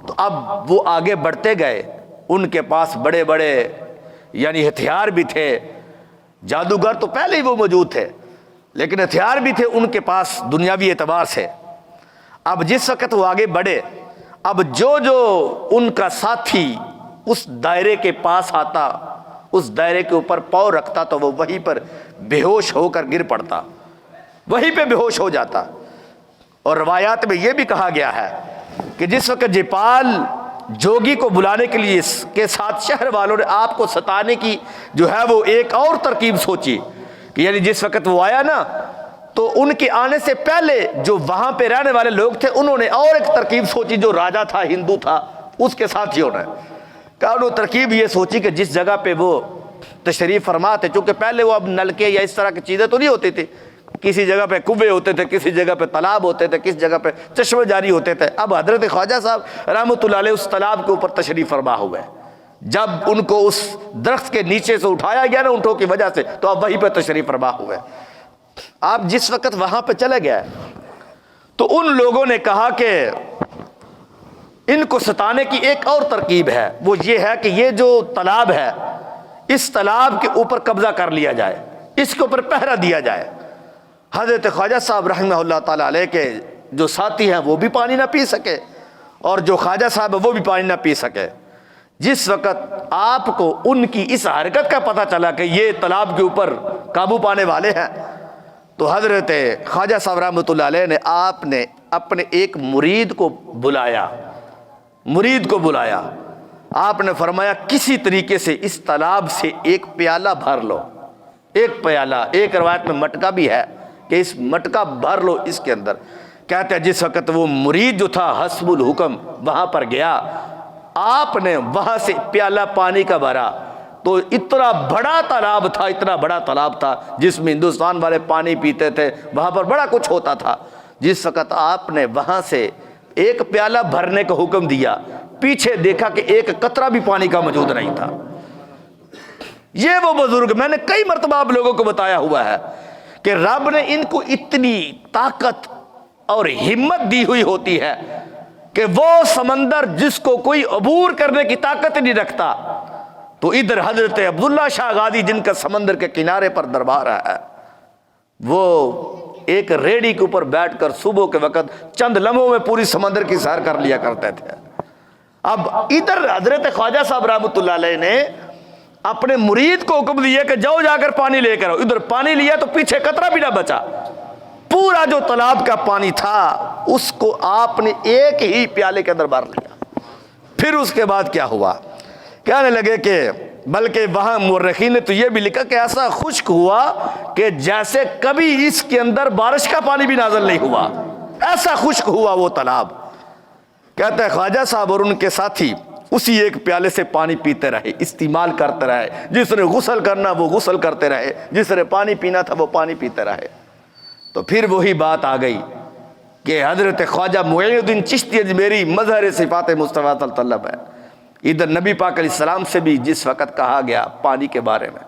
تو اب وہ آگے بڑھتے گئے، ان کے پاس بڑے بڑے یعنی ہتھیار بھی تھے، جادوگر تو پہلے ہی وہ موجود تھے لیکن ہتھیار بھی تھے ان کے پاس دنیاوی اعتبار سے۔ اب جس وقت وہ آگے بڑھے، اب جو جو ان کا ساتھی اس دائرے کے پاس آتا، اس دائرے کے اوپر پاؤں رکھتا تو وہ وہیں پر بے ہوش ہو کر گر پڑتا، وہیں پہ بے ہوش ہو جاتا۔ اور روایات میں یہ بھی کہا گیا ہے کہ جس وقت جیپال جوگی کو بلانے کے لیے اس کے ساتھ شہر والوں نے آپ کو ستانے کی جو ہے وہ ایک اور ترکیب سوچی کہ یعنی جس وقت وہ آیا نا تو ان کے آنے سے پہلے جو وہاں پہ رہنے والے لوگ تھے انہوں نے اور ایک ترکیب سوچی، جو راجا تھا ہندو تھا اس کے ساتھیوں نے کہا، انہوں نے ترکیب یہ سوچی کہ جس جگہ پہ وہ تشریف فرما تھے، چونکہ پہلے وہ اب نلکے یا اس طرح کی چیزیں تو نہیں ہوتی تھی، کسی جگہ پہ کنویں ہوتے تھے، کسی جگہ پہ تالاب ہوتے تھے، کس جگہ پہ چشمے جاری ہوتے تھے۔ اب حضرت خواجہ صاحب رحمۃ اللہ علیہ اس تالاب کے اوپر تشریف فرما ہوئے، جب ان کو اس درخت کے نیچے سے اٹھایا گیا نا اونٹوں کی وجہ سے تو اب وہیں پہ تشریف فرما ہوئے۔ آپ جس وقت وہاں پہ چلے گئے تو ان لوگوں نے کہا کہ ان کو ستانے کی ایک اور ترکیب ہے، وہ یہ ہے کہ یہ جو تالاب ہے اس تالاب کے اوپر قبضہ کر لیا جائے، اس کے اوپر پہرا دیا جائے۔ حضرت خواجہ صاحب رحمہ اللہ تعالیٰ علیہ کے جو ساتھی ہیں وہ بھی پانی نہ پی سکے اور جو خواجہ صاحب ہے وہ بھی پانی نہ پی سکے۔ جس وقت آپ کو ان کی اس حرکت کا پتہ چلا کہ یہ تالاب کے اوپر قابو پانے والے ہیں تو حضرت خواجہ صاحب رحمۃ اللہ علیہ نے آپ نے اپنے ایک مرید کو بلایا، آپ نے فرمایا کسی طریقے سے اس تالاب سے ایک پیالہ بھر لو، ایک پیالہ، ایک روایت میں مٹکا بھی ہے کہ اس مٹکا بھر لو اس کے اندر۔ کہتے ہیں جس وقت وہ مرید جو تھا حسب الحکم وہاں پر گیا، آپ نے وہاں سے پیالہ پانی کا بھرا تو اتنا بڑا تالاب تھا جس میں ہندوستان والے پانی پیتے تھے، وہاں پر بڑا کچھ ہوتا تھا۔ جس وقت آپ نے وہاں سے ایک پیالہ بھرنے کا حکم دیا، پیچھے دیکھا کہ ایک قطرہ بھی پانی کا موجود نہیں تھا۔ یہ وہ بزرگ، میں نے کئی مرتبہ آپ لوگوں کو بتایا ہوا ہے کہ رب نے ان کو اتنی طاقت اور ہمت دی ہوئی ہوتی ہے کہ وہ سمندر جس کو کوئی عبور کرنے کی طاقت نہیں رکھتا، تو ادھر حضرت عبداللہ شاہ غازی جن کا سمندر کے کنارے پر دربار ہے، وہ ایک ریڑھی کے اوپر بیٹھ کر صبح کے وقت چند لمحوں میں پوری سمندر کی سیر کر لیا کرتے تھے۔ اب ادھر حضرت خواجہ صاحب رحمۃ اللہ علیہ نے اپنے مرید کو حکم دیا کہ جاؤ جا کر پانی لے کر آؤ، ادھر پانی لیا تو پیچھے قطرہ بھی نہ بچا، پورا جو تالاب کا پانی تھا اس کو آپ نے ایک ہی پیالے کے اندر بھر لیا۔ پھر اس کے بعد کیا ہوا، کہنے لگے کہ بلکہ وہاں مورخین نے تو یہ بھی لکھا کہ ایسا خشک ہوا کہ جیسے کبھی اس کے اندر بارش کا پانی بھی نازل نہیں ہوا، ایسا خشک ہوا وہ تالاب۔ کہتے ہیں خواجہ صاحب اور ان کے ساتھی اسی ایک پیالے سے پانی پیتے رہے، استعمال کرتے رہے، جس نے غسل کرنا وہ غسل کرتے رہے، جس نے پانی پینا تھا وہ پانی پیتے رہے۔ تو پھر وہی بات آ گئی کہ حضرت خواجہ معین الدین چشتی اجمیری مظہر صفات مصطفیٰ طلب ہے، ادھر نبی پاک علیہ السلام سے بھی جس وقت کہا گیا پانی کے بارے میں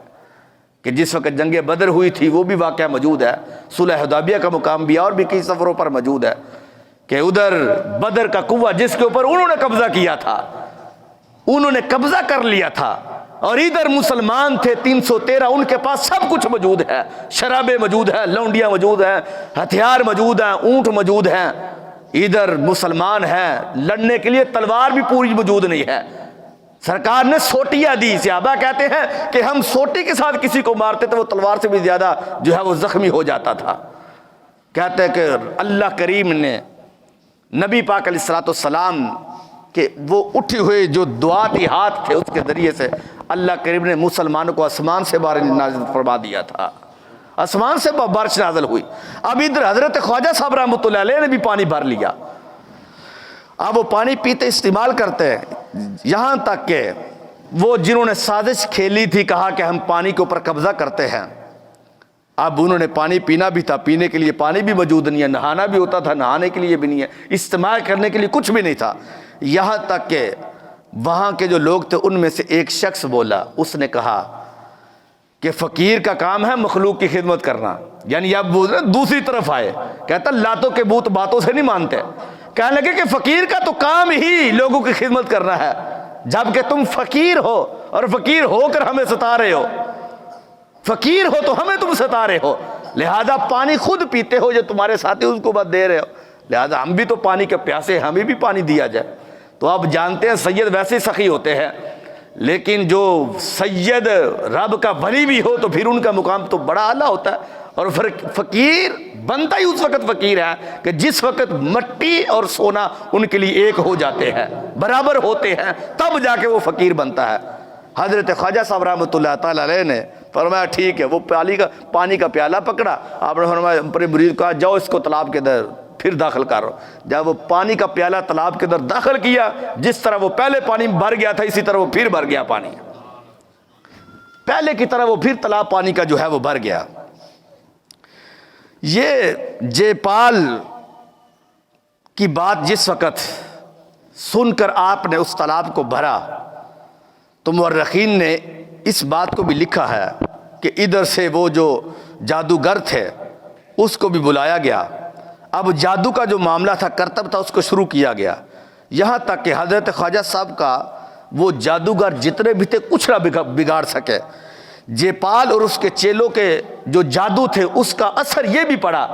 کہ جس وقت جنگ بدر ہوئی تھی وہ بھی واقعہ موجود ہے، صلح حدیبیہ کا مقام بھی اور بھی کئی سفروں پر موجود ہے کہ ادھر بدر کا کنواں جس کے اوپر انہوں نے قبضہ کیا تھا، انہوں نے قبضہ کر لیا تھا، اور ادھر مسلمان تھے 313، ان کے پاس سب کچھ موجود ہے، شرابیں موجود ہیں، لونڈیاں موجود ہیں، ہتھیار موجود ہیں، اونٹ موجود ہیں۔ ادھر مسلمان ہیں، لڑنے کے لیے تلوار بھی پوری موجود نہیں ہے، سرکار نے سوٹیاں دی، صحابہ کہتے ہیں کہ ہم سوٹی کے ساتھ کسی کو مارتے تو وہ تلوار سے بھی زیادہ جو ہے وہ زخمی ہو جاتا تھا۔ کہتے ہیں کہ اللہ کریم نے نبی پاک علیہ الصلوۃ والسلام کہ وہ اٹھے ہوئے جو دعاتی ہاتھ تھے اس کے ذریعے سے اللہ کریم نے مسلمانوں کو آسمان سے بارش نازل فرما دیا تھا، آسمان سے بارش نازل ہوئی۔ اب ادھر حضرت خواجہ صاحب رحمۃ اللہ علیہ نے بھی پانی بھر لیا، اب وہ پانی پیتے استعمال کرتے ہیں، یہاں تک کہ وہ جنہوں نے سازش کھیلی تھی، کہا کہ ہم پانی کے اوپر قبضہ کرتے ہیں، اب انہوں نے پانی پینا بھی تھا، پینے کے لیے پانی بھی موجود نہیں ہے، نہانا بھی ہوتا تھا، نہانے کے لیے بھی نہیں ہے، استعمال کرنے کے لیے کچھ بھی نہیں تھا۔ یہاں تک کہ وہاں کے جو لوگ تھے ان میں سے ایک شخص بولا، اس نے کہا کہ فقیر کا کام ہے مخلوق کی خدمت کرنا، یعنی اب وہ دوسری طرف آئے، کہتا لاتوں کے بت باتوں سے نہیں مانتے، کہنے لگے کہ فقیر کا تو کام ہی لوگوں کی خدمت کرنا ہے، جبکہ تم فقیر ہو اور فقیر ہو کر ہمیں ستا رہے ہو، فقیر ہو تو ہمیں تم ستا رہے ہو، لہذا پانی خود پیتے ہو جو تمہارے ساتھی اس کو بس دے رہے ہو، لہذا ہم بھی تو پانی کے پیاسے، ہمیں بھی پانی دیا جائے۔ تو آپ جانتے ہیں سید ویسے سخی ہوتے ہیں، لیکن جو سید رب کا ولی بھی ہو تو پھر ان کا مقام تو بڑا اعلیٰ ہوتا ہے، اور فقیر بنتا ہی اس وقت فقیر ہے کہ جس وقت مٹی اور سونا ان کے لیے ایک ہو جاتے ہیں، برابر ہوتے ہیں، تب جا کے وہ فقیر بنتا ہے۔ حضرت خواجہ صاحب رحمۃ اللہ تعالی علیہ نے فرمایا ٹھیک ہے، وہ پانی کا پیالہ پکڑا، آپ نے فرمایا اپنے مرید کو کہا جاؤ اس کو تالاب کے اندر پھر داخل کرو، جب وہ پانی کا پیالہ تالاب کے اندر داخل کیا، جس طرح وہ پہلے پانی بھر گیا تھا اسی طرح وہ پھر بھر گیا، پانی پہلے کی طرح وہ پھر تالاب پانی کا جو ہے وہ بھر گیا۔ یہ جے پال کی بات جس وقت سن کر آپ نے اس تالاب کو بھرا تو مورخین نے اس بات کو بھی لکھا ہے کہ ادھر سے وہ جو جادوگر تھے اس کو بھی بلایا گیا، اب جادو کا جو معاملہ تھا، کرتب تھا، اس کو شروع کیا گیا، یہاں تک کہ حضرت خواجہ صاحب کا وہ جادوگر جتنے بھی تھے کچھ نہ بگاڑ سکے۔ جے پال اور اس کے چیلوں کے جو جادو تھے اس کا اثر یہ بھی پڑا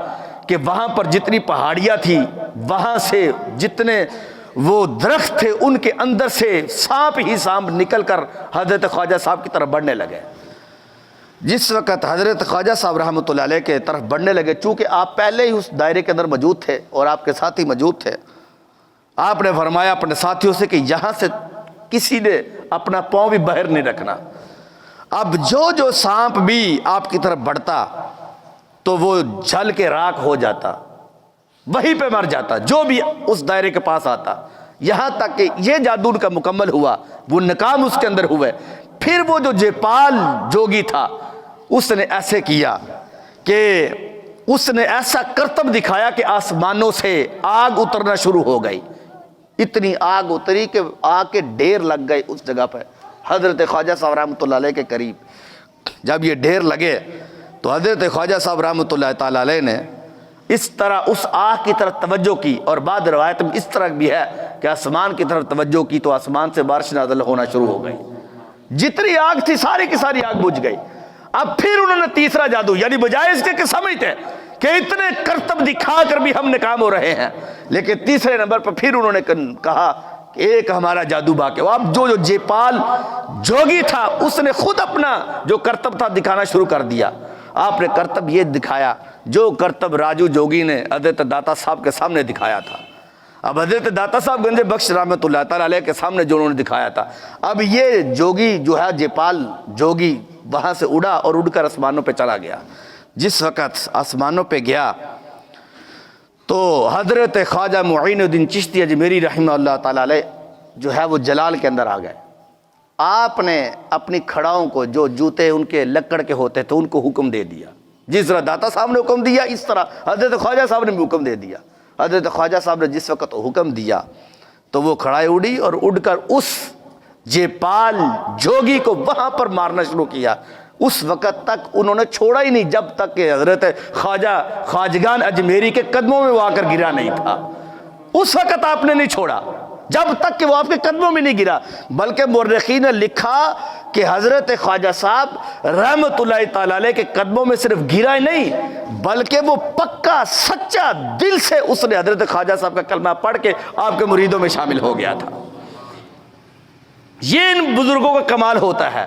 کہ وہاں پر جتنی پہاڑیاں تھی وہاں سے جتنے وہ درخت تھے ان کے اندر سے سانپ ہی سانپ نکل کر حضرت خواجہ صاحب کی طرف بڑھنے لگے۔ جس وقت حضرت خواجہ صاحب رحمۃ اللہ علیہ کے طرف بڑھنے لگے، چونکہ آپ پہلے ہی اس دائرے کے اندر موجود تھے اور آپ کے ساتھی موجود تھے، آپ نے فرمایا اپنے ساتھیوں سے کہ یہاں سے کسی نے اپنا پاؤں بھی باہر نہیں رکھنا، اب جو سانپ بھی آپ کی طرف بڑھتا تو وہ جل کے راکھ ہو جاتا، وہیں پہ مر جاتا، جو بھی اس دائرے کے پاس آتا، یہاں تک کہ یہ جادو کا مکمل ہوا، وہ ناکام اس کے اندر ہوئے۔ پھر وہ جو جے پال جوگی تھا اس نے ایسے کیا کہ اس نے ایسا کرتب دکھایا کہ آسمانوں سے آگ اترنا شروع ہو گئی، اتنی آگ اتری کہ آگ کے ڈھیر لگ گئے اس جگہ پہ حضرت خواجہ صاحب رحمۃ اللہ علیہ کے قریب۔ جب یہ ڈھیر لگے تو حضرت خواجہ صاحب رحمۃ اللہ تعالی علیہ نے اس طرح اس آگ کی طرف توجہ کی، اور بعد روایت میں اس طرح بھی ہے کہ آسمان کی طرف توجہ کی تو آسمان سے بارش نازل ہونا شروع ہو گئی، جتنی آگ تھی ساری کی ساری آگ بجھ گئی۔ اب پھر انہوں نے تیسرا جادو، یعنی بجائے اس کے کہ سمجھتے کہ اتنے کرتب دکھا کر بھی ہم ناکام ہو رہے ہیں، لیکن تیسرے نمبر پر پھر انہوں نے کہا کہ ایک ہمارا جادو باقی۔ اب جو جے پال جوگی تھا اس نے خود اپنا جو کرتب تھا دکھانا شروع کر دیا۔ آپ نے کرتب یہ دکھایا جو کرتب راجو جوگی نے حضرت داتا صاحب کے سامنے دکھایا تھا۔ اب حضرت داتا صاحب گنج بخش رحمۃ اللہ تعالی علیہ کے سامنے جو انہوں نے دکھایا تھا، اب یہ جوگی جو ہے جے پال جوگی وہاں سے اڑا اور اڑ کر آسمانوں پہ چلا گیا۔ جس وقت آسمانوں پہ گیا تو حضرت خواجہ معین الدین چشتی اجمیری رحمہ اللہ تعالی علیہ جو ہے وہ جلال کے اندر آ گئے۔ آپ نے اپنی کھڑاؤں کو جو جوتے ان کے لکڑ کے ہوتے تھے ان کو حکم دے دیا، جس طرح داتا صاحب نے حکم دیا اس طرح حضرت خواجہ صاحب نے بھی حکم دے دیا۔ حضرت خواجہ صاحب نے جس وقت حکم دیا تو وہ کھڑائے اڑی اور اڑ کر اس جے پال جوگی کو وہاں پر مارنا شروع کیا۔ اس وقت تک انہوں نے چھوڑا ہی نہیں جب تک کہ حضرت خواجگان اجمیری کے قدموں میں وہ آ کر گرا نہیں تھا۔ اس وقت آپ نے نہیں چھوڑا جب تک کہ وہ آپ کے قدموں میں نہیں گرا، بلکہ مورخین نے لکھا کہ حضرت خواجہ صاحب رحمت اللہ تعالی علیہ کے قدموں میں صرف گرا ہی نہیں بلکہ وہ پکا سچا دل سے اس نے حضرت خواجہ صاحب کا کلمہ پڑھ کے آپ کے مریدوں میں شامل ہو گیا تھا۔ یہ ان بزرگوں کا کمال ہوتا ہے۔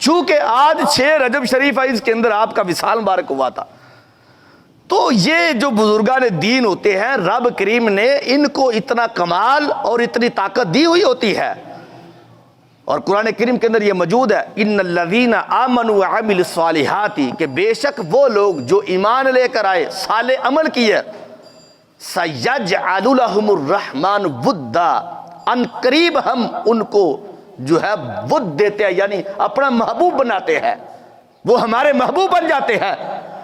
چونکہ آج 6 رجب شریف ہے، اس کے اندر آپ کا وصال مبارک ہوا تھا، تو یہ جو بزرگان دین ہوتے ہیں رب کریم نے ان کو اتنا کمال اور اتنی طاقت دی ہوئی ہوتی ہے، اور قرآن کریم کے اندر یہ موجود ہے ان الذین آمنوا وعملوا الصالحات، کہ بے شک وہ لوگ جو ایمان لے کر آئے صالح عمل کیے، سیجعل لهم الرحمن ودا، ان قریب ہم ان کو جو ہے ود دیتے ہیں، یعنی اپنا محبوب بناتے ہیں، وہ ہمارے محبوب بن جاتے ہیں۔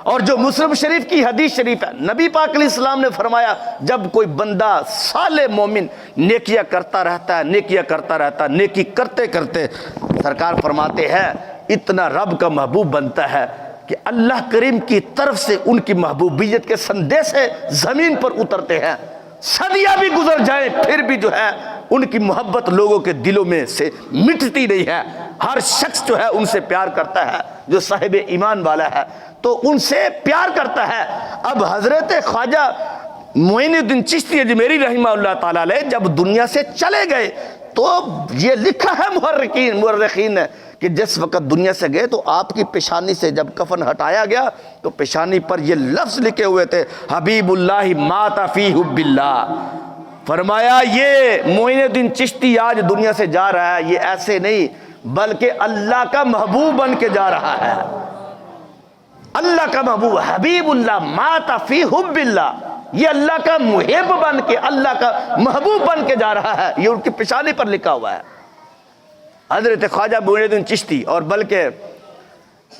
اور جو مسلم شریف کی حدیث شریف ہے، نبی پاک علیہ السلام نے فرمایا جب کوئی بندہ صالح مومن نیکیاں کرتا رہتا ہے، نیکیاں کرتا رہتا ہے، نیکی کرتے کرتے سرکار فرماتے ہیں اتنا رب کا محبوب بنتا ہے کہ اللہ کریم کی طرف سے ان کی محبوبیت کے سندیسے زمین پر اترتے ہیں، صدیاں بھی گزر جائیں پھر بھی جو ہے ان کی محبت لوگوں کے دلوں میں سے مٹتی نہیں ہے۔ ہر شخص جو ہے ان سے پیار کرتا ہے، جو صاحب ایمان والا ہے تو ان سے پیار کرتا ہے۔ اب حضرت خواجہ معین الدین چشتی اجمیری رحمہ اللہ تعالیٰ علیہ جب دنیا سے چلے گئے تو یہ لکھا ہے مورخین نے کہ جس وقت دنیا سے گئے تو آپ کی پیشانی سے جب کفن ہٹایا گیا تو پیشانی پر یہ لفظ لکھے ہوئے تھے حبیب اللہ مات فی حب اللہ۔ فرمایا یہ معین الدین چشتی آج دنیا سے جا رہا ہے، یہ ایسے نہیں بلکہ اللہ کا محبوب بن کے جا رہا ہے، اللہ کا محبوب، حبیب اللہ مات فی حب اللہ، یہ اللہ کا محب بن کے، اللہ کا محبوب بن کے جا رہا ہے، یہ ان کی پیشانی پر لکھا ہوا ہے۔ حضرت خواجہ معین الدین چشتی اور بلکہ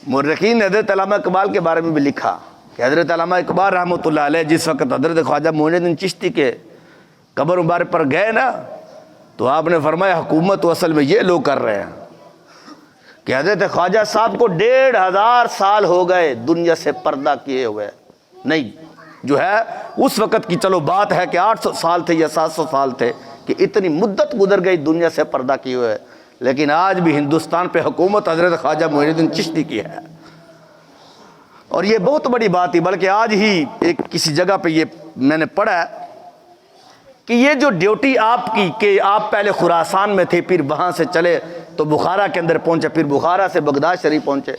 مورخین نے حضرت علامہ اقبال کے بارے میں بھی لکھا کہ حضرت علامہ اقبال رحمۃ اللہ علیہ جس وقت حضرت خواجہ معین الدین چشتی کے قبر مبارک پر گئے نا تو آپ نے فرمایا حکومت تو اصل میں یہ لوگ کر رہے ہیں کہ حضرت خواجہ صاحب کو 1500 سال ہو گئے دنیا سے پردہ کیے ہوئے، نہیں جو ہے اس وقت کی چلو بات ہے کہ 800 سال تھے یا 700 سال تھے کہ اتنی مدت گزر گئی دنیا سے پردہ کیے ہوئے، لیکن آج بھی ہندوستان پہ حکومت حضرت خواجہ معین الدین چشتی کی ہے۔ اور یہ بہت بڑی بات ہے، بلکہ آج ہی ایک کسی جگہ پہ یہ میں نے پڑھا کہ یہ جو ڈیوٹی آپ کی کہ آپ پہلے خراسان میں تھے، پھر وہاں سے چلے تو بخارا کے اندر پہنچے، پھر بخارا سے بغداد شریف پہنچے،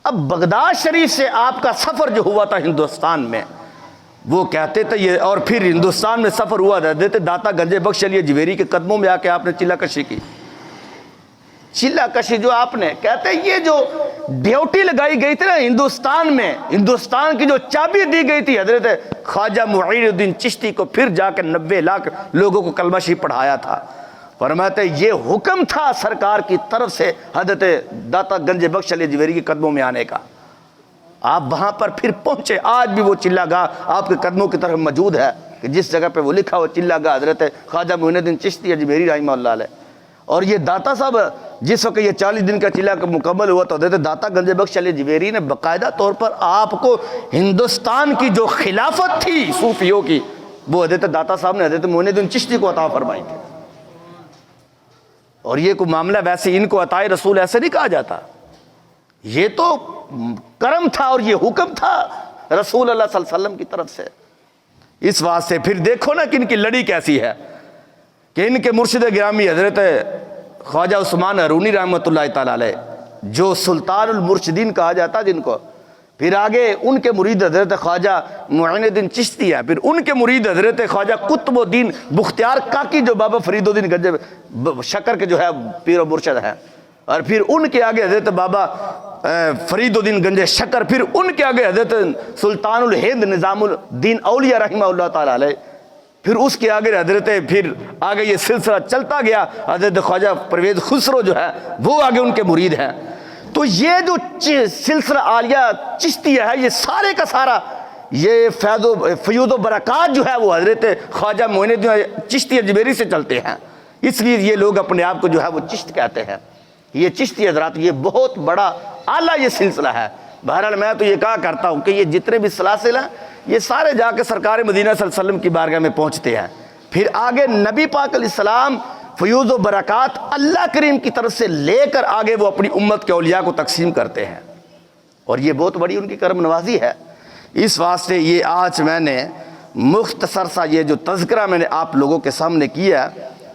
اب بغداد شریف سے آپ کا سفر جو ہوا تھا ہندوستان میں وہ کہتے تھے یہ، اور پھر ہندوستان میں سفر ہوا تھا داتا گنج بخش علی اجمیری کے قدموں میں آ کے آپ نے چلہ کشی کی، چلہ کشی جو آپ نے کہتے ہیں یہ جو ڈیوٹی لگائی گئی تھی نا ہندوستان میں، ہندوستان کی جو چابی دی گئی تھی حضرت خواجہ معین الدین چشتی کو، پھر جا کے 90 لاکھ لوگوں کو کلمہ شریف پڑھایا تھا۔ فرماتے یہ حکم تھا سرکار کی طرف سے حضرت داتا گنج بخش علی اجمیری کے قدموں میں آنے کا، آپ وہاں پر پھر پہنچے، آج بھی وہ چلہ گاہ آپ کے قدموں کی طرف موجود ہے کہ جس جگہ پہ وہ لکھا ہو چلہ گاہ حضرت خواجہ معین الدین چشتی اجمیری رحمہ اللہ علیہ۔ اور یہ داتا صاحب جس وقت یہ 40 دن کا چلہ مکمل ہوا تو حضرت داتا گنج بخش علی اجمیری نے باقاعدہ طور پر آپ کو ہندوستان کی جو خلافت تھی صوفیوں کی وہ حضرت داتا صاحب نے حضرت معین الدین چشتی کو عطا فرمائی تھی۔ اور یہ کوئی معاملہ ویسے ان کو عطائے رسول ایسے نہیں کہا جاتا، یہ تو کرم تھا اور یہ حکم تھا رسول اللہ صلی اللہ علیہ وسلم کی طرف سے۔ اس واسطے پھر دیکھو نا کہ ان کی لڑی کیسی ہے کہ ان کے مرشد گرامی حضرت خواجہ عثمان ہرونی رحمۃ اللہ تعالی علیہ جو سلطان المرشدین کہا جاتا جن کو، پھر آگے ان کے مرید حضرت خواجہ معین الدین چشتی ہے، پھر ان کے مرید حضرت خواجہ قطب الدین بختیار کاکی جو بابا فرید الدین گنج شکر کے جو ہے پیر و مرشد ہیں، اور پھر ان کے آگے حضرت بابا فرید الدین گنج شکر، پھر ان کے آگے حضرت سلطان الہند نظام الدین اولیاء رحمہ اللہ تعالی علیہ، پھر اس کے آگے حضرت پھر آگے یہ سلسلہ چلتا گیا، حضرت خواجہ پرویز خسرو جو ہے وہ آگے ان کے مرید ہیں۔ تو یہ جو سلسلہ عالیہ چشتیہ ہے یہ سارے کا سارا یہ فیوض و برکات جو ہے وہ حضرت خواجہ معین الدین چشتی اجمیری سے چلتے ہیں، اس لیے یہ لوگ اپنے آپ کو جو ہے وہ چشت کہتے ہیں۔ یہ چشتی حضرات یہ بہت بڑا اعلیٰ یہ سلسلہ ہے۔ بہرحال میں تو یہ کہا کرتا ہوں کہ یہ جتنے بھی سلاسل ہیں یہ سارے جا کے سرکار مدینہ صلی اللہ علیہ وسلم کی بارگاہ میں پہنچتے ہیں، پھر آگے نبی پاک علیہ السلام فیوض و برکات اللہ کریم کی طرف سے لے کر آگے وہ اپنی امت کے اولیاء کو تقسیم کرتے ہیں، اور یہ بہت بڑی ان کی کرم نوازی ہے۔ اس واسطے یہ آج میں نے مختصر سا یہ جو تذکرہ میں نے آپ لوگوں کے سامنے کیا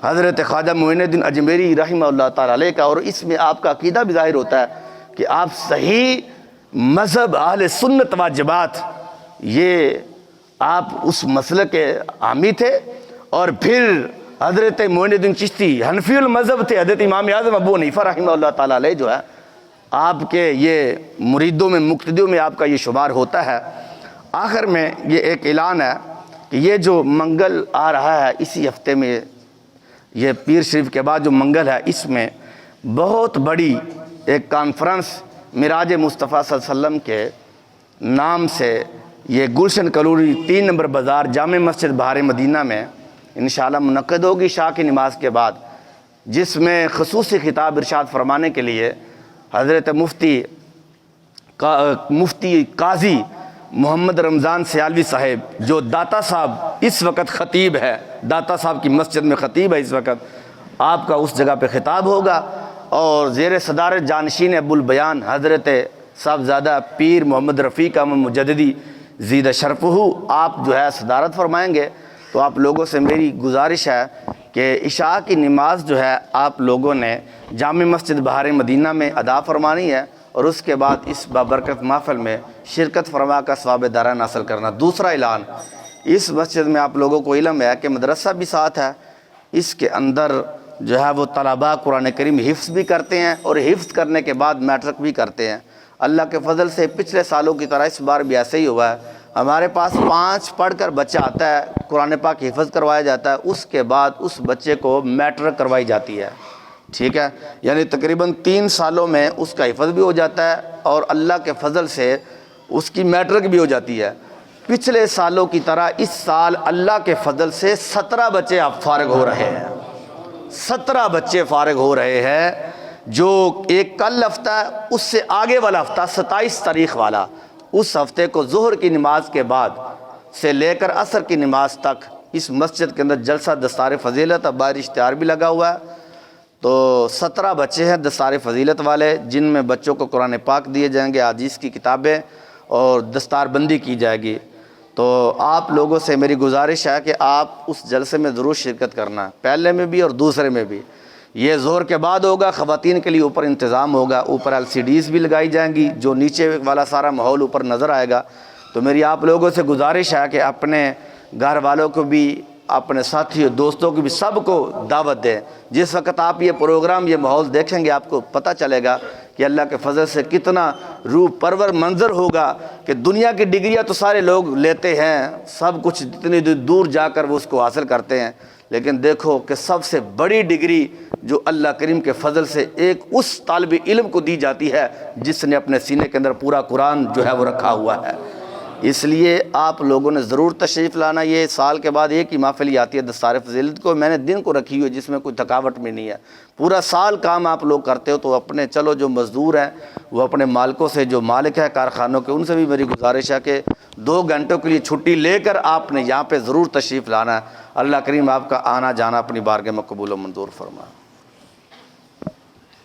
حضرت خواجہ معین الدین اجمیری رحمہ اللہ تعالی علیہ کا، اور اس میں آپ کا عقیدہ بھی ظاہر ہوتا ہے کہ آپ صحیح مذہب اہل سنت و جماعت یہ آپ اس مسئلے کے حامی تھے، اور پھر حضرت معین الدین چشتی حنفی المذہب تھے، حضرت امام اعظم ابو حنیفہ رحمہ اللہ تعالی علیہ جو ہے آپ کے یہ مریدوں میں مقتدیوں میں آپ کا یہ شمار ہوتا ہے۔ آخر میں یہ ایک اعلان ہے کہ یہ جو منگل آ رہا ہے اسی ہفتے میں، یہ پیر شریف کے بعد جو منگل ہے اس میں بہت بڑی ایک کانفرنس معراج مصطفیٰ صلی اللہ علیہ وسلم کے نام سے یہ گلشن کلوری 3 نمبر بازار جامع مسجد بہار مدینہ میں انشاءاللہ منعقد ہوگی عشاء کی نماز کے بعد، جس میں خصوصی خطاب ارشاد فرمانے کے لیے حضرت مفتی قاضی محمد رمضان سیالوی صاحب، جو داتا صاحب اس وقت خطیب ہے، داتا صاحب کی مسجد میں خطیب ہے اس وقت، آپ کا اس جگہ پہ خطاب ہوگا، اور زیر صدارت جانشین ابو البیان حضرت صاحبزادہ پیر محمد رفیق احمد مجددی زیدہ شرفہ آپ جو ہے صدارت فرمائیں گے۔ تو آپ لوگوں سے میری گزارش ہے کہ عشاء کی نماز جو ہے آپ لوگوں نے جامع مسجد بہار مدینہ میں ادا فرمانی ہے، اور اس کے بعد اس بابرکت محفل میں شرکت فرما کا ثواب دارین حاصل کرنا۔ دوسرا اعلان، اس مسجد میں آپ لوگوں کو علم ہے کہ مدرسہ بھی ساتھ ہے، اس کے اندر جو ہے وہ طلباء قرآن کریم حفظ بھی کرتے ہیں، اور حفظ کرنے کے بعد میٹرک بھی کرتے ہیں۔ اللہ کے فضل سے پچھلے سالوں کی طرح اس بار بھی ایسے ہی ہوا ہے، ہمارے پاس 5 پڑھ کر بچہ آتا ہے، قرآن پاک حفظ کروایا جاتا ہے، اس کے بعد اس بچے کو میٹرک کروائی جاتی ہے، ٹھیک ہے، یعنی تقریباً 3 سالوں میں اس کا حفظ بھی ہو جاتا ہے، اور اللہ کے فضل سے اس کی میٹرک بھی ہو جاتی ہے۔ پچھلے سالوں کی طرح اس سال اللہ کے فضل سے 17 بچے اب فارغ ہو رہے ہیں، 17 بچے فارغ ہو رہے ہیں، جو ایک کل ہفتہ ہے، اس سے آگے والا ہفتہ 27 تاریخ والا، اس ہفتے کو ظہر کی نماز کے بعد سے لے کر عصر کی نماز تک اس مسجد کے اندر جلسہ دستار فضیلت، اب باہر اشتہار بھی لگا ہوا ہے، تو 17 بچے ہیں دستار فضیلت والے، جن میں بچوں کو قرآن پاک دیے جائیں گے، حدیث کی کتابیں، اور دستار بندی کی جائے گی۔ تو آپ لوگوں سے میری گزارش ہے کہ آپ اس جلسے میں ضرور شرکت کرنا، پہلے میں بھی اور دوسرے میں بھی۔ یہ ظہر کے بعد ہوگا، خواتین کے لیے اوپر انتظام ہوگا، اوپر LCDs بھی لگائی جائیں گی، جو نیچے والا سارا ماحول اوپر نظر آئے گا۔ تو میری آپ لوگوں سے گزارش ہے کہ اپنے گھر والوں کو بھی، اپنے ساتھی دوستوں کو بھی، سب کو دعوت دیں۔ جس وقت آپ یہ پروگرام، یہ ماحول دیکھیں گے، آپ کو پتہ چلے گا کہ اللہ کے فضل سے کتنا روح پرور منظر ہوگا، کہ دنیا کی ڈگریاں تو سارے لوگ لیتے ہیں، سب کچھ اتنی دور جا کر وہ اس کو حاصل کرتے ہیں، لیکن دیکھو کہ سب سے بڑی ڈگری جو اللہ کریم کے فضل سے ایک اس طالب علم کو دی جاتی ہے جس نے اپنے سینے کے اندر پورا قرآن جو ہے وہ رکھا ہوا ہے۔ اس لیے آپ لوگوں نے ضرور تشریف لانا۔ یہ سال کے بعد ایک ہی محفل ہی آتی ہے دستار فضیلت کو، میں نے دن کو رکھی ہوئی جس میں کوئی تھکاوٹ بھی نہیں ہے، پورا سال کام آپ لوگ کرتے ہو، تو اپنے چلو جو مزدور ہیں وہ اپنے مالکوں سے، جو مالک ہے کارخانوں کے، ان سے بھی میری گزارش ہے کہ 2 گھنٹوں کے لیے چھٹی لے کر آپ نے یہاں پہ ضرور تشریف لانا ہے۔ اللہ کریم آپ کا آنا جانا اپنی بارگاہ میں قبول و منظور فرمائے۔